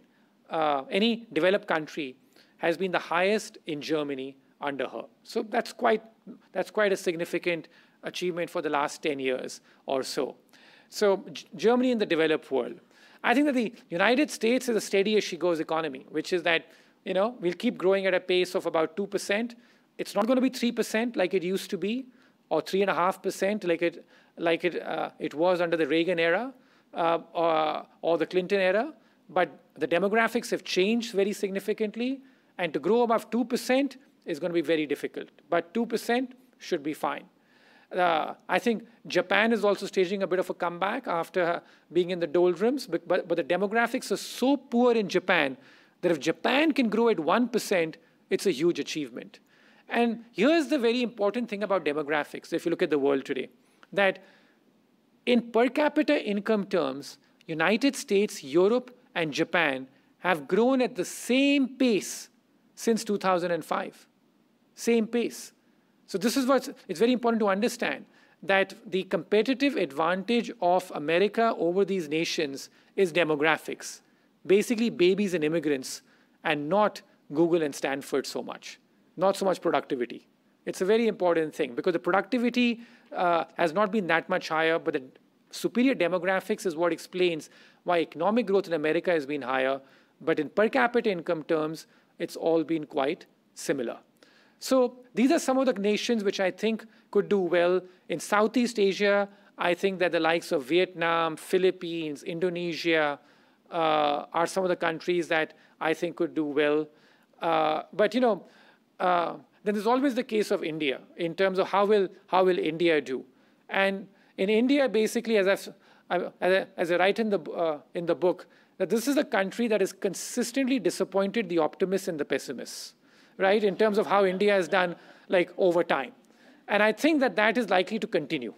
any developed country, has been the highest in Germany under her. So that's quite a significant achievement for the last 10 years or so. So Germany in the developed world. I think that the United States is a steady as she goes economy, which is that we'll keep growing at a pace of about 2%. It's not going to be 3% like it used to be, or 3.5% like it was under the Reagan era or the Clinton era. But the demographics have changed very significantly, and to grow above 2% is going to be very difficult. But 2% should be fine. I think Japan is also staging a bit of a comeback after being in the doldrums, but the demographics are so poor in Japan that if Japan can grow at 1%, it's a huge achievement. And here's the very important thing about demographics, if you look at the world today, that in per capita income terms, United States, Europe, and Japan have grown at the same pace since 2005. Same pace. So this is it's very important to understand, that the competitive advantage of America over these nations is demographics. Basically babies and immigrants, and not Google and Stanford so much. Not so much productivity. It's a very important thing, because the productivity has not been that much higher, but the superior demographics is what explains why economic growth in America has been higher, but in per capita income terms, it's all been quite similar. So these are some of the nations which I think could do well. In Southeast Asia, I think that the likes of Vietnam, Philippines, Indonesia are some of the countries that I think could do well. But then there's always the case of India in terms of how will India do. And in India, basically, as I write in the book, that this is a country that has consistently disappointed the optimists and the pessimists, right? In terms of how India has done over time. And I think that is likely to continue,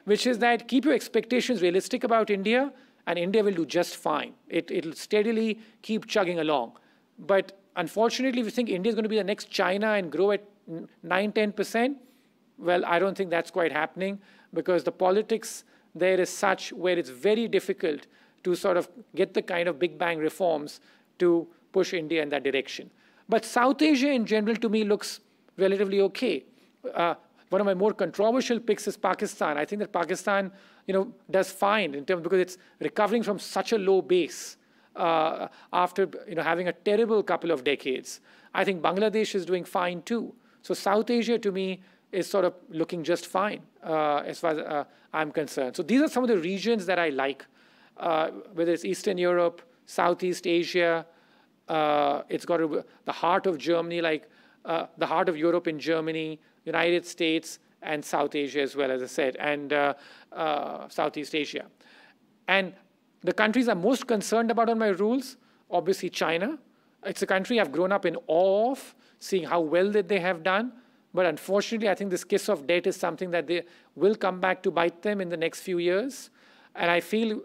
which is that keep your expectations realistic about India, and India will do just fine. It'll steadily keep chugging along. But unfortunately, if you think India is going to be the next China and grow at 9–10%, well, I don't think that's quite happening, because the politics there is such where it's very difficult to sort of get the kind of big bang reforms to push India in that direction. But South Asia in general to me looks relatively okay. One of my more controversial picks is Pakistan. I think that Pakistan, does fine in terms, because it's recovering from such a low base after having a terrible couple of decades. I think Bangladesh is doing fine too. So South Asia to me is sort of looking just fine as far as I'm concerned. So these are some of the regions that I like, whether it's Eastern Europe, Southeast Asia. It's got the heart of Germany, like the heart of Europe in Germany, United States, and South Asia as well, as I said, and Southeast Asia. And the countries I'm most concerned about on my rules, obviously China. It's a country I've grown up in awe of, seeing how well that they have done. But unfortunately, I think this kiss of death is something that they will come back to bite them in the next few years. And I feel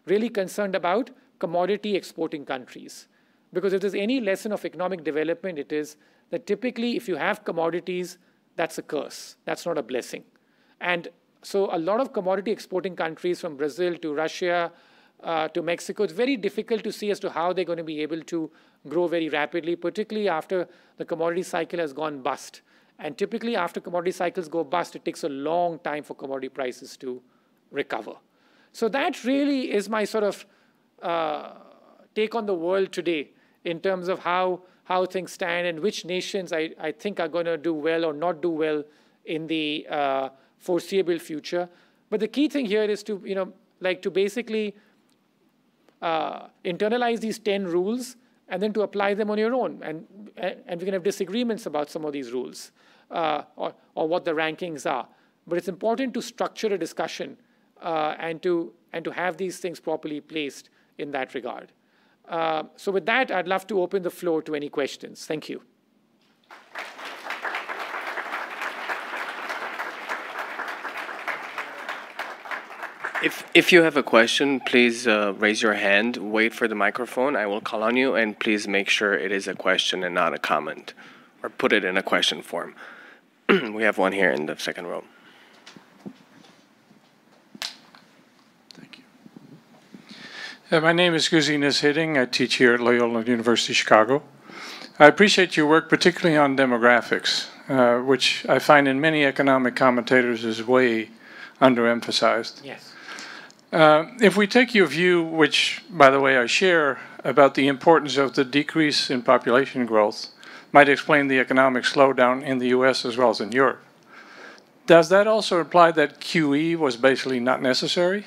really concerned about commodity exporting countries. Because if there's any lesson of economic development, it is that typically if you have commodities, that's a curse. That's not a blessing. And so a lot of commodity exporting countries, from Brazil to Russia to Mexico, it's very difficult to see as to how they're going to be able to grow very rapidly, particularly after the commodity cycle has gone bust. And typically after commodity cycles go bust, it takes a long time for commodity prices to recover. So that really is my sort of take on the world today in terms of how things stand and which nations I think are going to do well or not do well in the foreseeable future. But the key thing here is to, to basically internalize these 10 rules and then to apply them on your own. And we can have disagreements about some of these rules or what the rankings are. But it's important to structure a discussion and to have these things properly placed in that regard. So with that, I'd love to open the floor to any questions. Thank you. If you have a question, please raise your hand, wait for the microphone. I will call on you, and please make sure it is a question and not a comment, or put it in a question form. We have one here in the second row. Thank you. My name is Guzinas Hidding. I teach here at Loyola University Chicago. I appreciate your work, particularly on demographics, which I find in many economic commentators is way underemphasized. Yes. If we take your view, which, by the way, I share, about the importance of the decrease in population growth, might explain the economic slowdown in the US as well as in Europe. Does that also imply that QE was basically not necessary?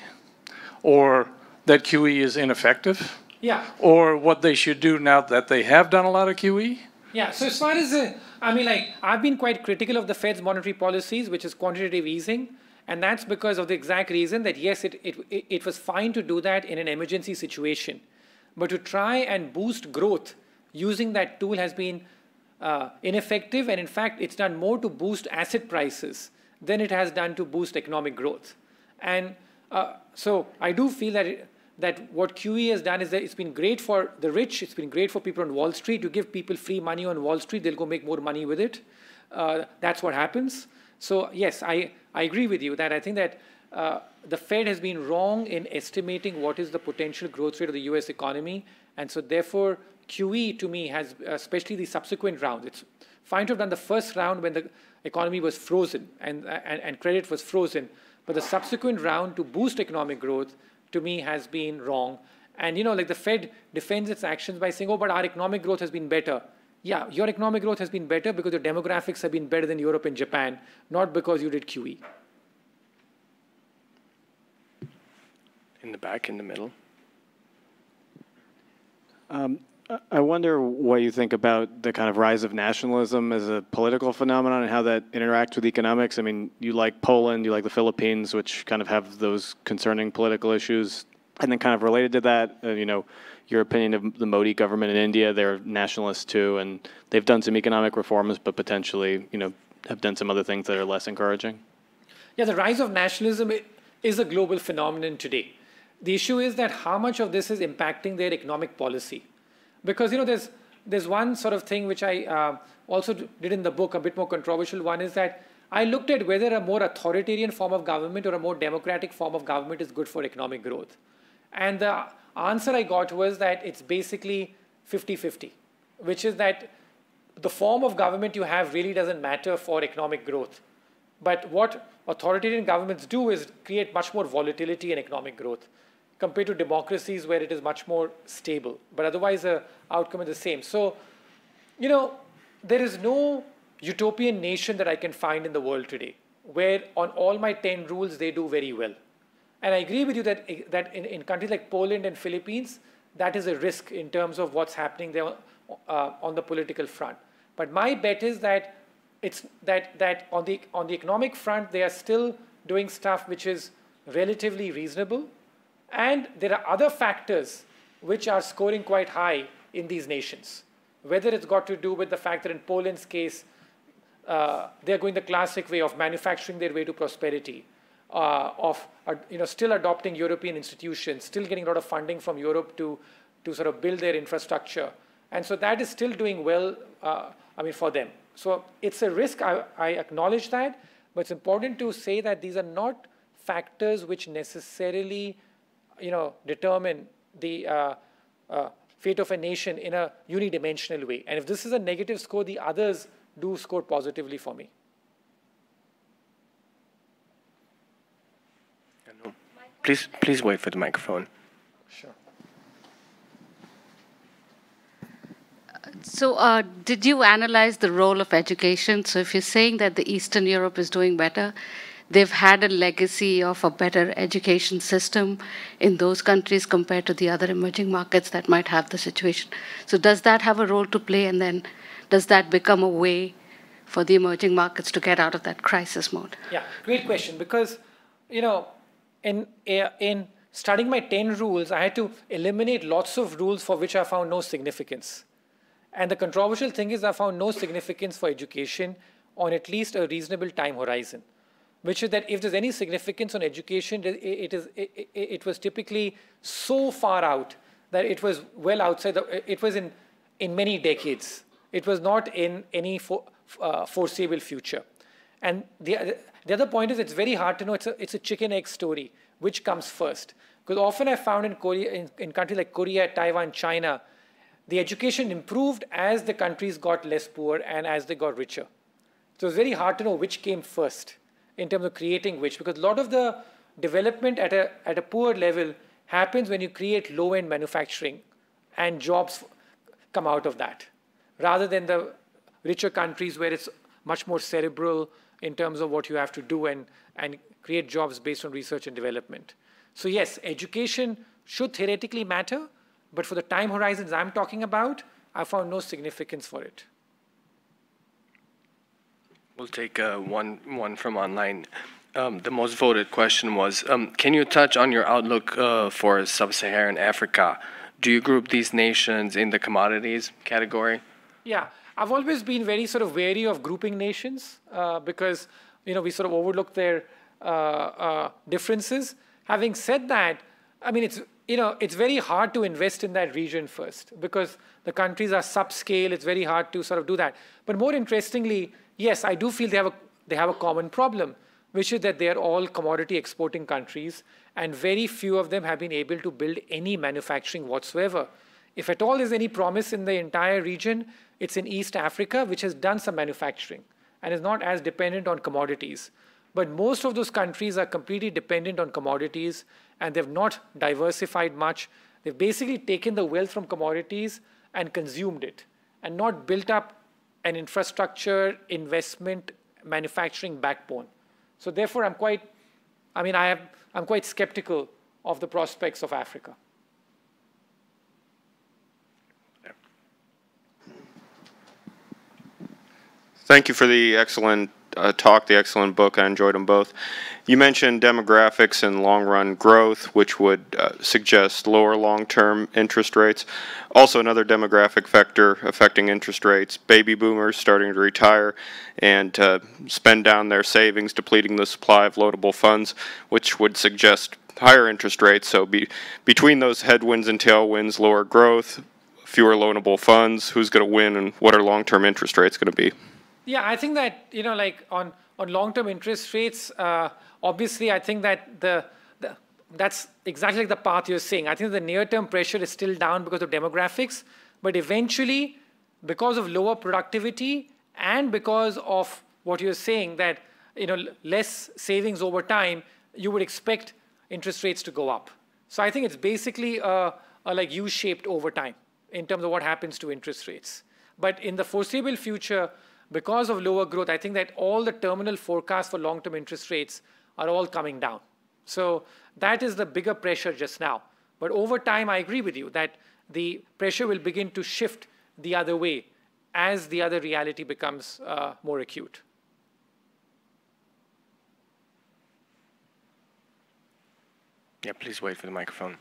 Or that QE is ineffective? Yeah. Or what they should do now that they have done a lot of QE? Yeah, so as far as, I've been quite critical of the Fed's monetary policies, which is quantitative easing. And that's because of the exact reason that, yes, it was fine to do that in an emergency situation. But to try and boost growth using that tool has been ineffective. And in fact, it's done more to boost asset prices than it has done to boost economic growth. And so I do feel that what QE has done is that it's been great for the rich. It's been great for people on Wall Street. To give people free money on Wall Street, they'll go make more money with it. That's what happens. So yes, I agree with you that I think that the Fed has been wrong in estimating what is the potential growth rate of the US economy. And so therefore, QE to me has, especially the subsequent rounds, it's fine to have done the first round when the economy was frozen and credit was frozen. But the subsequent round to boost economic growth, to me, has been wrong. And the Fed defends its actions by saying, oh, but our economic growth has been better. Yeah, your economic growth has been better because your demographics have been better than Europe and Japan, not because you did QE. In the back, in the middle. I wonder what you think about the kind of rise of nationalism as a political phenomenon and how that interacts with economics. I mean, you like Poland, you like the Philippines, which kind of have those concerning political issues. And then kind of related to that, your opinion of the Modi government in India, they're nationalists too, and they've done some economic reforms, but potentially, have done some other things that are less encouraging. Yeah, the rise of nationalism is a global phenomenon today. The issue is that how much of this is impacting their economic policy. Because, there's one sort of thing which I also did in the book, a bit more controversial one, is that I looked at whether a more authoritarian form of government or a more democratic form of government is good for economic growth. And the answer I got was that it's basically 50-50, which is that the form of government you have really doesn't matter for economic growth. But what authoritarian governments do is create much more volatility in economic growth compared to democracies where it is much more stable. But otherwise, the outcome is the same. So, you know, there is no utopian nation that I can find in the world today where on all my 10 rules, they do very well. And I agree with you that in countries like Poland and Philippines, that is a risk in terms of what's happening there on the political front. But my bet is that it's that on the economic front, they are still doing stuff which is relatively reasonable. And there are other factors which are scoring quite high in these nations. Whether it's got to do with the fact that in Poland's case, they're going the classic way of manufacturing their way to prosperity, still adopting European institutions, still getting a lot of funding from Europe to sort of build their infrastructure. And so that is still doing well, for them. So it's a risk, I acknowledge that, but it's important to say that these are not factors which necessarily, determine the fate of a nation in a unidimensional way. And if this is a negative score, the others do score positively for me. Please wait for the microphone. Sure. So did you analyze the role of education? So if you're saying that the Eastern Europe is doing better, they've had a legacy of a better education system in those countries compared to the other emerging markets that might have the situation. So does that have a role to play? And then does that become a way for the emerging markets to get out of that crisis mode? Yeah, great question. Because, in studying my 10 rules, I had to eliminate lots of rules for which I found no significance. And the controversial thing is I found no significance for education on at least a reasonable time horizon, which is that if there's any significance on education, it was typically so far out that it was well outside, it was in many decades. It was not in any foreseeable future. And the other point is it's very hard to know, it's a chicken-egg story, which comes first. Because often I found in Korea, in countries like Korea, Taiwan, China, the education improved as the countries got less poor and as they got richer. So it's very hard to know which came first in terms of creating which, because a lot of the development at a poor level happens when you create low-end manufacturing and jobs come out of that, rather than the richer countries where it's much more cerebral in terms of what you have to do and create jobs based on research and development. So yes, education should theoretically matter, but for the time horizons I'm talking about, I found no significance for it. We'll take one from online. The most voted question was, can you touch on your outlook for sub-Saharan Africa? Do you group these nations in the commodities category? Yeah, I've always been very sort of wary of grouping nations because we sort of overlook their differences. Having said that, I mean, it's very hard to invest in that region first because the countries are subscale. It's very hard to sort of do that. But more interestingly, yes, I do feel they have a common problem, which is that they are all commodity exporting countries, and very few of them have been able to build any manufacturing whatsoever. If at all there's any promise in the entire region, it's in East Africa, which has done some manufacturing and is not as dependent on commodities. But most of those countries are completely dependent on commodities, and they've not diversified much. They've basically taken the wealth from commodities and consumed it, and not built up an infrastructure, investment, manufacturing backbone. So therefore, I'm quite skeptical of the prospects of Africa. Thank you for the excellent talk, the excellent book. I enjoyed them both. You mentioned demographics and long-run growth, which would suggest lower long-term interest rates. Also, another demographic factor affecting interest rates, baby boomers starting to retire and spend down their savings, depleting the supply of loadable funds, which would suggest higher interest rates. So between those headwinds and tailwinds, lower growth, fewer loanable funds, who's going to win, and what are long-term interest rates going to be? Yeah, I think that, like on long-term interest rates, obviously, I think that that's exactly like the path you're saying. I think the near-term pressure is still down because of demographics, but eventually, because of lower productivity and because of what you're saying, that less savings over time, you would expect interest rates to go up. So I think it's basically like U-shaped over time in terms of what happens to interest rates. But in the foreseeable future, because of lower growth, I think that all the terminal forecasts for long-term interest rates are all coming down. So that is the bigger pressure just now. But over time, I agree with you that the pressure will begin to shift the other way as the other reality becomes more acute. Yeah, please wait for the microphone.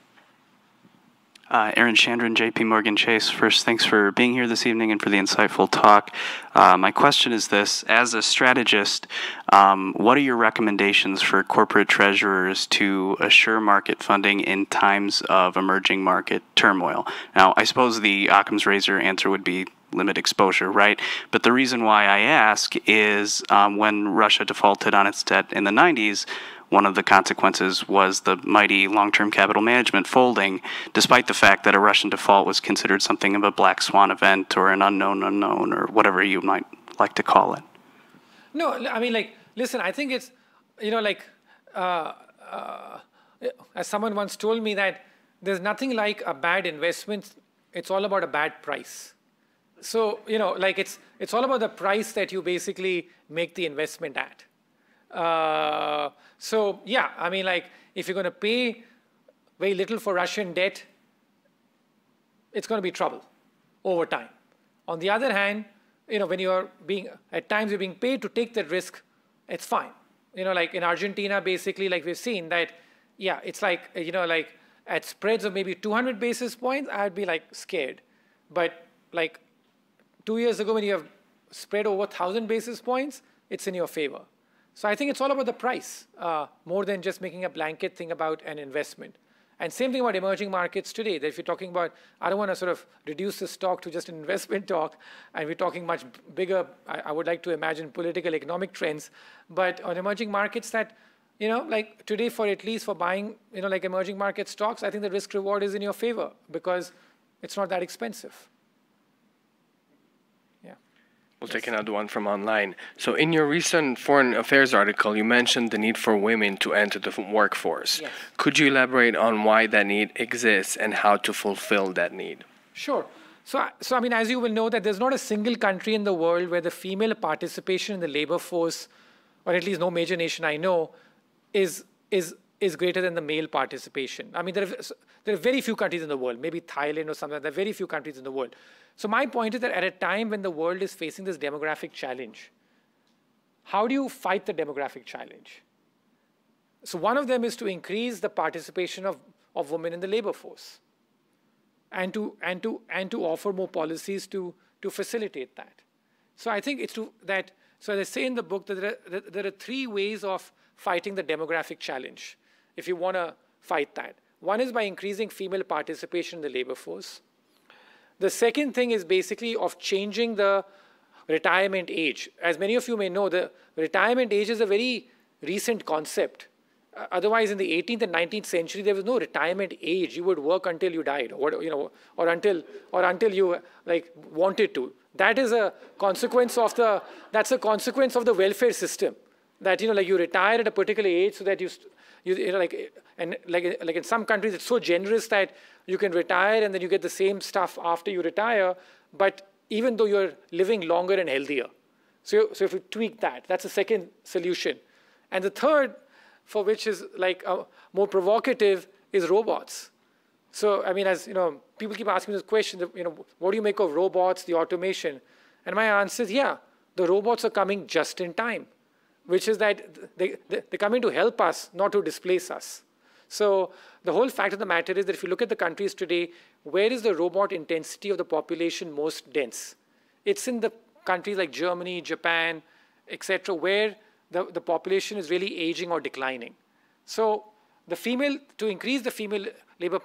Aaron Chandran, JP Morgan Chase. First, thanks for being here this evening and for the insightful talk. My question is this: as a strategist, what are your recommendations for corporate treasurers to assure market funding in times of emerging market turmoil? Now, I suppose the Occam's razor answer would be limit exposure, right? But the reason why I ask is when Russia defaulted on its debt in the 90s, one of the consequences was the mighty long-term capital management folding, despite the fact that a Russian default was considered something of a black swan event or an unknown unknown or whatever you might like to call it. No, I mean, like, listen, I think it's, as someone once told me that there's nothing like a bad investment. It's all about a bad price. So, like it's all about the price that you basically make the investment at. So yeah, I mean, like if you're going to pay very little for Russian debt, it's going to be trouble over time. On the other hand, when you're at times you're being paid to take that risk, it's fine. Like in Argentina, basically, like we've seen that, yeah, it's like, like at spreads of maybe 200 basis points, I'd be like scared. But like 2 years ago, when you have spread over 1,000 basis points, it's in your favor. So I think it's all about the price, more than just making a blanket thing about an investment. And same thing about emerging markets today, that if you're talking about, I don't want to sort of reduce this talk to just an investment talk, and we're talking much bigger, I would like to imagine political, economic trends. But on emerging markets that, like today at least for buying, like emerging market stocks, I think the risk reward is in your favor because it's not that expensive. We'll take another one from online. So in your recent Foreign Affairs article, you mentioned the need for women to enter the workforce. Yes. Could you elaborate on why that need exists and how to fulfill that need? Sure. So I mean, as you will know, that there's not a single country in the world where the female participation in the labor force, or at least no major nation I know, is greater than the male participation. I mean, there are very few countries in the world, maybe Thailand or something. There are very few countries in the world. So my point is that at a time when the world is facing this demographic challenge, how do you fight the demographic challenge? So one of them is to increase the participation of women in the labor force, and to offer more policies to facilitate that. So I think so as I say in the book, that there are 3 ways of fighting the demographic challenge, if you want to fight that. One is by increasing female participation in the labor force. The second thing is basically of changing the retirement age. As many of you may know, the retirement age is a very recent concept. Otherwise, in the 18th and 19th century, there was no retirement age. You would work until you died, or until you like wanted to. That is a consequence of the welfare system. That like you retire at a particular age so that like in some countries it's so generous that you can retire and then you get the same stuff after you retire, but even though you're living longer and healthier. So if you tweak that, that's the second solution. And the third, for which is like more provocative, is robots. So I mean, as people keep asking this question, what do you make of robots, the automation? And my answer is, yeah, the robots are coming just in time, which is that they're coming to help us, not to displace us. So the whole fact of the matter is that if you look at the countries today, where is the robot intensity of the population most dense? It's in the countries like Germany, Japan, etc., where the population is really aging or declining. So to increase the female labor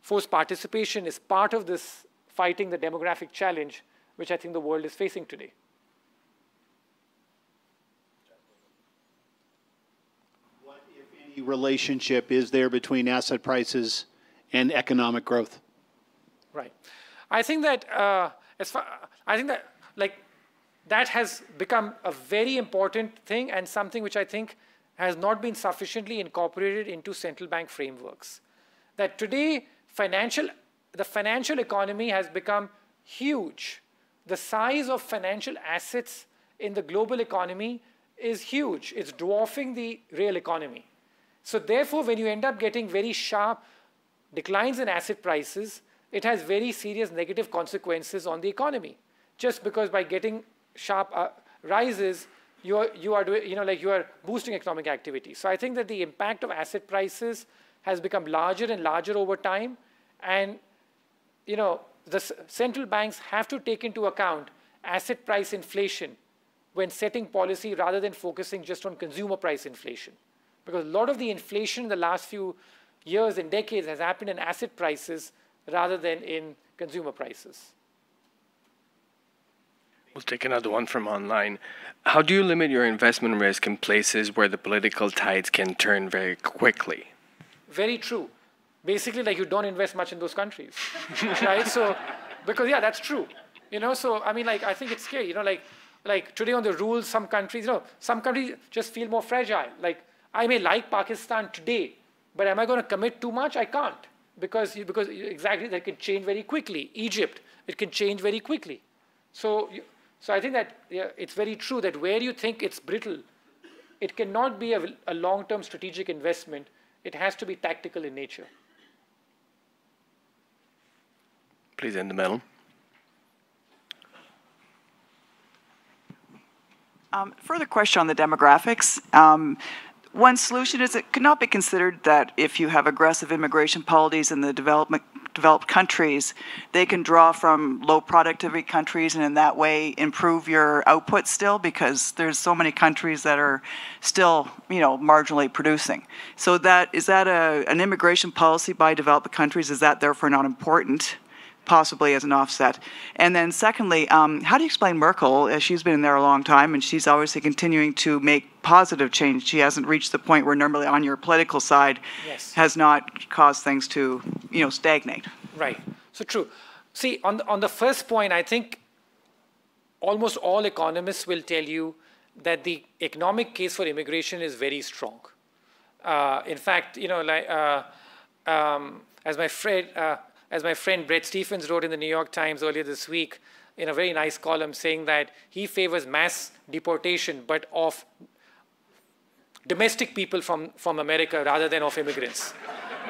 force participation is part of this fighting the demographic challenge, which I think the world is facing today. What, if any, relationship is there between asset prices and economic growth? Right. I think that that has become a very important thing and something which I think has not been sufficiently incorporated into central bank frameworks. That today, the financial economy has become huge. The size of financial assets in the global economy is huge. It's dwarfing the real economy. So therefore, when you end up getting very sharp declines in asset prices, it has very serious negative consequences on the economy. Just because by getting sharp rises, you are boosting economic activity. So I think that the impact of asset prices has become larger and larger over time, and the central banks have to take into account asset price inflation when setting policy rather than focusing just on consumer price inflation. Because a lot of the inflation in the last few years and decades has happened in asset prices rather than in consumer prices. We'll take another one from online. How do you limit your investment risk in places where the political tides can turn very quickly? Very true. Basically, like, you don't invest much in those countries, right? So, because yeah, that's true. So I mean, like, I think it's scary. Like today on the rules, some countries just feel more fragile. Like, I may like Pakistan today, but am I going to commit too much? I can't, because exactly, that can change very quickly. Egypt, it can change very quickly. So I think that it's very true that where you think it's brittle, it cannot be a long-term strategic investment. It has to be tactical in nature. Please, in the middle. Further question on the demographics. One solution is it could not be considered that if you have aggressive immigration policies in the developed countries, they can draw from low productivity countries and in that way improve your output still, because there's so many countries that are still, marginally producing. So is that an immigration policy by developed countries? Is that therefore not important, possibly as an offset? And then secondly, how do you explain Merkel? She's been in there a long time, and she's obviously continuing to make positive change. She hasn't reached the point where normally on your political side has not caused things to, stagnate. Right. So true. See, on the first point, I think almost all economists will tell you that the economic case for immigration is very strong. In fact, as my friend Brett Stephens wrote in the New York Times earlier this week in a very nice column, saying that he favors mass deportation, but of domestic people from America rather than of immigrants,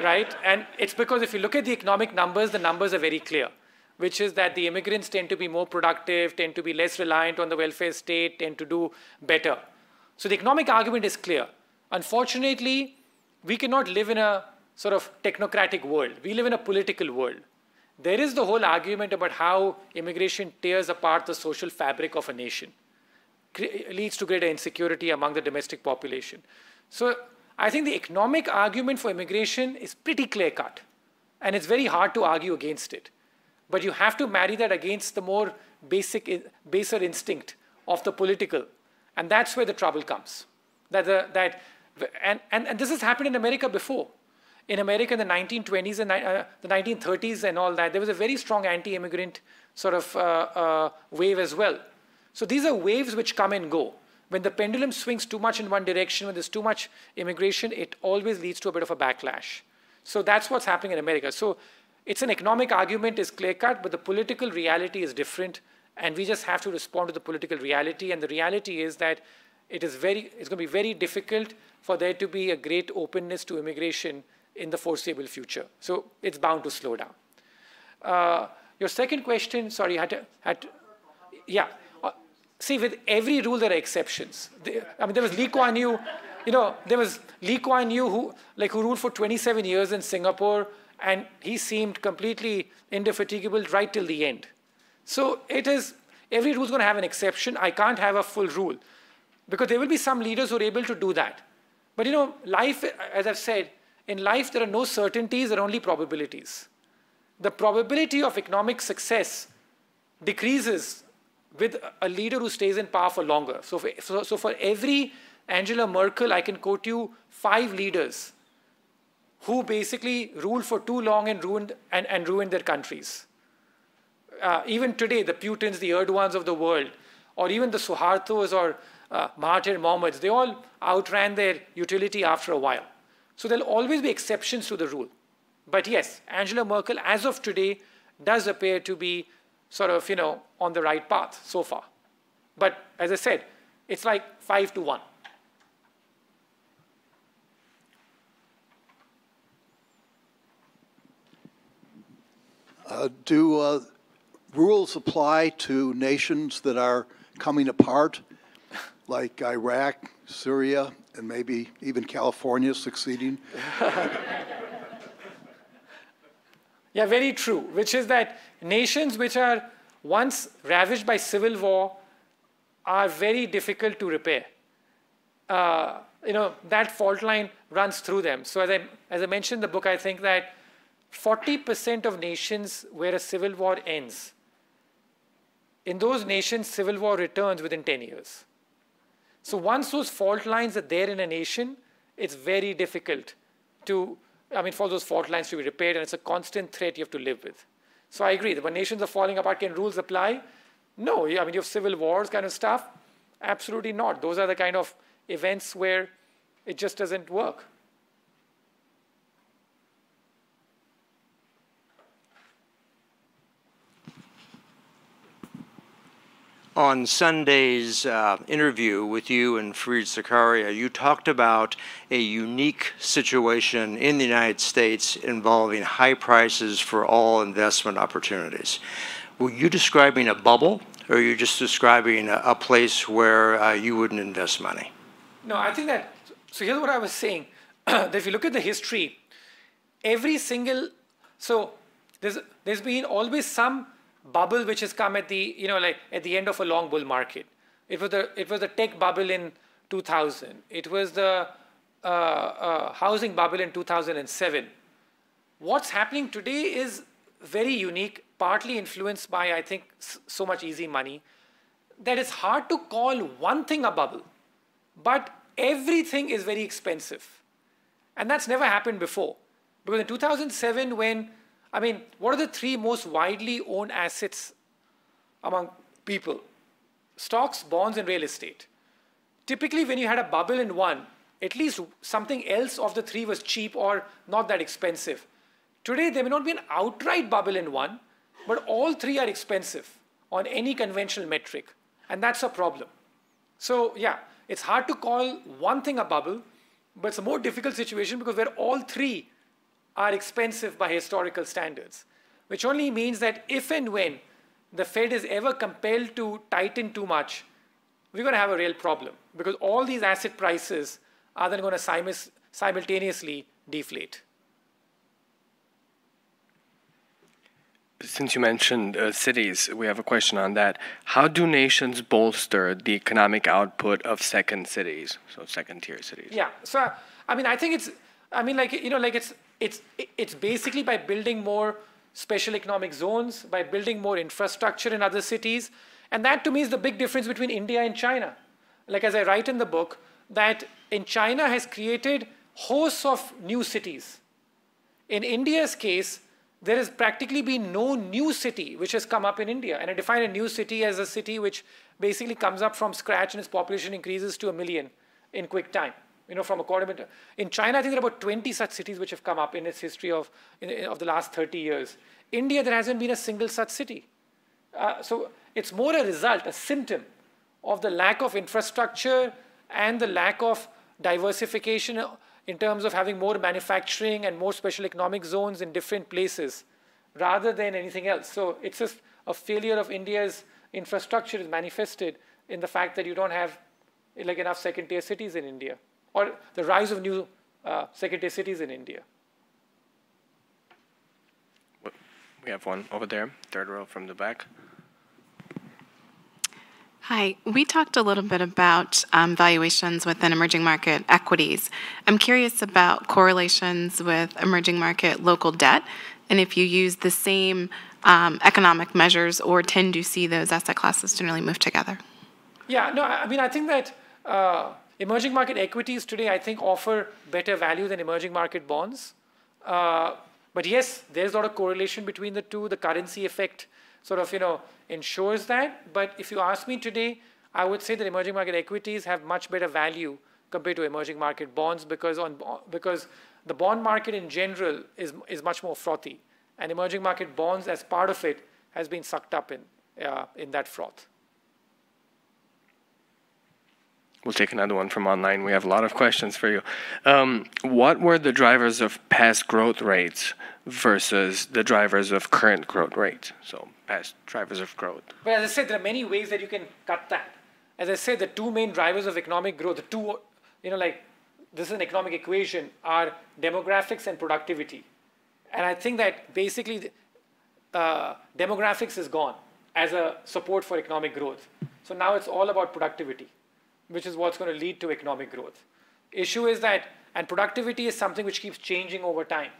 right? And it's because if you look at the economic numbers, the numbers are very clear, which is that the immigrants tend to be more productive, tend to be less reliant on the welfare state, tend to do better. So the economic argument is clear. Unfortunately, we cannot live in a sort of technocratic world. We live in a political world. There is the whole argument about how immigration tears apart the social fabric of a nation, leads to greater insecurity among the domestic population. So I think the economic argument for immigration is pretty clear-cut, and it's very hard to argue against it. But you have to marry that against the more baser instinct of the political, and that's where the trouble comes. And this has happened in America before. In America in the 1920s and the 1930s and all that, there was a very strong anti-immigrant sort of wave as well. So these are waves which come and go. When the pendulum swings too much in one direction, when there's too much immigration, it always leads to a bit of a backlash. So that's what's happening in America. So it's an economic argument, is clear-cut, but the political reality is different, and we just have to respond to the political reality. And the reality is that it's going to be very difficult for there to be a great openness to immigration in the foreseeable future. So it's bound to slow down. Your second question, sorry, yeah. See, with every rule there are exceptions. There was Lee Kuan Yew, who ruled for 27 years in Singapore, and he seemed completely indefatigable right till the end. So every rule is going to have an exception. I can't have a full rule, because there will be some leaders who are able to do that. But life, as I've said, in life there are no certainties, there are only probabilities. the probability of economic success decreases with a leader who stays in power for longer. So for every Angela Merkel, I can quote you 5 leaders who basically ruled for too long and ruined their countries. Even today, the Putins, the Erdogans of the world, or even the Suhartos or Mahathir Mohammeds, they all outran their utility after a while. So there'll always be exceptions to the rule. But yes, Angela Merkel, as of today, does appear to be sort of, on the right path so far. But as I said, it's like 5 to 1. Do rules apply to nations that are coming apart, like Iraq, Syria, and maybe even California succeeding? Yeah, very true, which is that nations which are once ravaged by civil war are very difficult to repair. That fault line runs through them. So as I mentioned in the book, I think that 40% of nations where a civil war ends, in those nations, civil war returns within 10 years. So once those fault lines are there in a nation, it's very difficult for those fault lines to be repaired, and it's a constant threat you have to live with. So I agree that when nations are falling apart, can rules apply? No, you have civil wars kind of stuff. Absolutely not. Those are the kind of events where it just doesn't work. On Sunday's interview with you and Fareed Zakaria, you talked about a unique situation in the United States involving high prices for all investment opportunities. Were you describing a bubble, or are you just describing a place where you wouldn't invest money? No, I think that, so here's what I was saying, that if you look at the history, so there's been always some bubble which has come at the at the end of a long bull market. It was the tech bubble in 2000. It was the housing bubble in 2007. What's happening today is very unique, partly influenced by, I think, so much easy money, that it's hard to call one thing a bubble, but everything is very expensive. And that's never happened before. Because in 2007, what are the 3 most widely owned assets among people? Stocks, bonds, and real estate. Typically, when you had a bubble in one, at least something else of the 3 was cheap or not that expensive. Today, there may not be an outright bubble in one, but all 3 are expensive on any conventional metric. And that's a problem. So yeah, it's hard to call one thing a bubble, but it's a more difficult situation because where all 3 are expensive by historical standards, which only means that if and when the Fed is ever compelled to tighten too much, we're going to have a real problem because all these asset prices are then going to simultaneously deflate. Since you mentioned cities, we have a question on that. How do nations bolster the economic output of second cities, so second-tier cities? Yeah, so I think it's basically by building more special economic zones, by building more infrastructure in other cities, and that to me is the big difference between India and China. Like as I write in the book, that in China has created hosts of new cities. In India's case, there has practically been no new city which has come up in India. And I define a new city as a city which basically comes up from scratch and its population increases to 1 million in quick time. From a quarter million. In China, I think there are about 20 such cities which have come up in its history of the last 30 years. India, there hasn't been a single such city. So it's more a result, a symptom of the lack of infrastructure and the lack of diversification in terms of having more manufacturing and more special economic zones in different places rather than anything else. So it's just a failure of India's infrastructure is manifested in the fact that you don't have enough second-tier cities in India, or the rise of new second-tier cities in India. We have one over there, 3rd row from the back. Hi, we talked a little bit about valuations within emerging market equities. I'm curious about correlations with emerging market local debt. and if you use the same economic measures or tend to see those asset classes generally move together? Yeah, no, I mean, I think that emerging market equities today, I think, offer better value than emerging market bonds. But yes, there's a lot of correlation between the two. The currency effect sort of, ensures that. But if you ask me today, I would say that emerging market equities have much better value compared to emerging market bonds because the bond market in general is much more frothy. And emerging market bonds, as part of it, has been sucked up in that froth. We'll take another one from online. We have a lot of questions for you. What were the drivers of past growth rates versus the drivers of current growth rate? So past drivers of growth. But as I said, there are many ways that you can cut that. As I said, the two main drivers of economic growth, the two, this is an economic equation, are demographics and productivity. And I think that basically demographics is gone as a support for economic growth. So now it's all about productivity, which is what's going to lead to economic growth. Issue is that, and productivity is something which keeps changing over time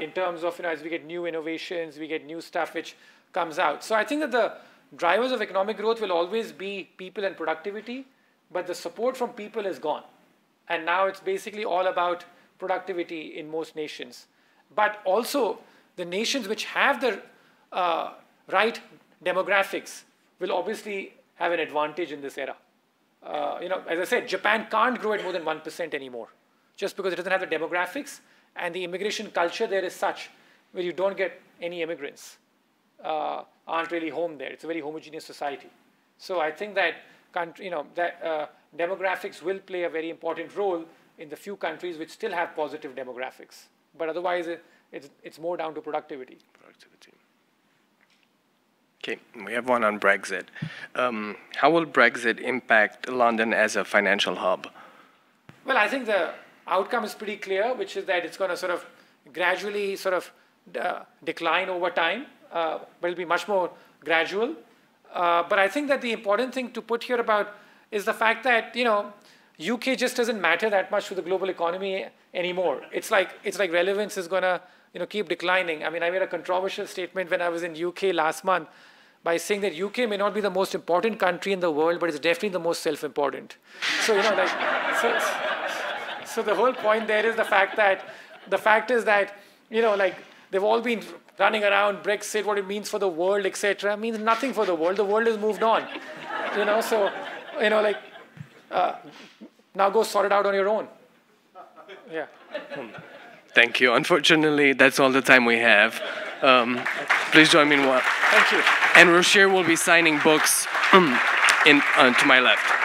in terms of, as we get new innovations, we get new stuff which comes out. So I think that the drivers of economic growth will always be people and productivity, but the support from people is gone. And now it's basically all about productivity in most nations. But also, the nations which have the right demographics will obviously have an advantage in this era. As I said, Japan can't grow at more than 1% anymore, just because it doesn't have the demographics, and the immigration culture there is such where you don't get any immigrants aren't really home there. It's a very homogeneous society. So I think that demographics will play a very important role in the few countries which still have positive demographics. But otherwise, it's more down to productivity. Okay, we have one on Brexit. How will Brexit impact London as a financial hub? Well, I think the outcome is pretty clear, which is that it's going to sort of gradually decline over time, but it'll be much more gradual. But I think that the important thing to put here about is the fact that, UK just doesn't matter that much to the global economy anymore. It's like relevance is going to keep declining. I mean, I made a controversial statement when I was in UK last month by saying that UK may not be the most important country in the world, but it's definitely the most self-important. So, so the whole point there is the fact is that, they've all been running around Brexit, what it means for the world, etc. It means nothing for the world. The world has moved on. Now go sort it out on your own. Yeah. Thank you. Unfortunately, that's all the time we have. Please join me in one. Thank you. And Ruchir will be signing books to my left.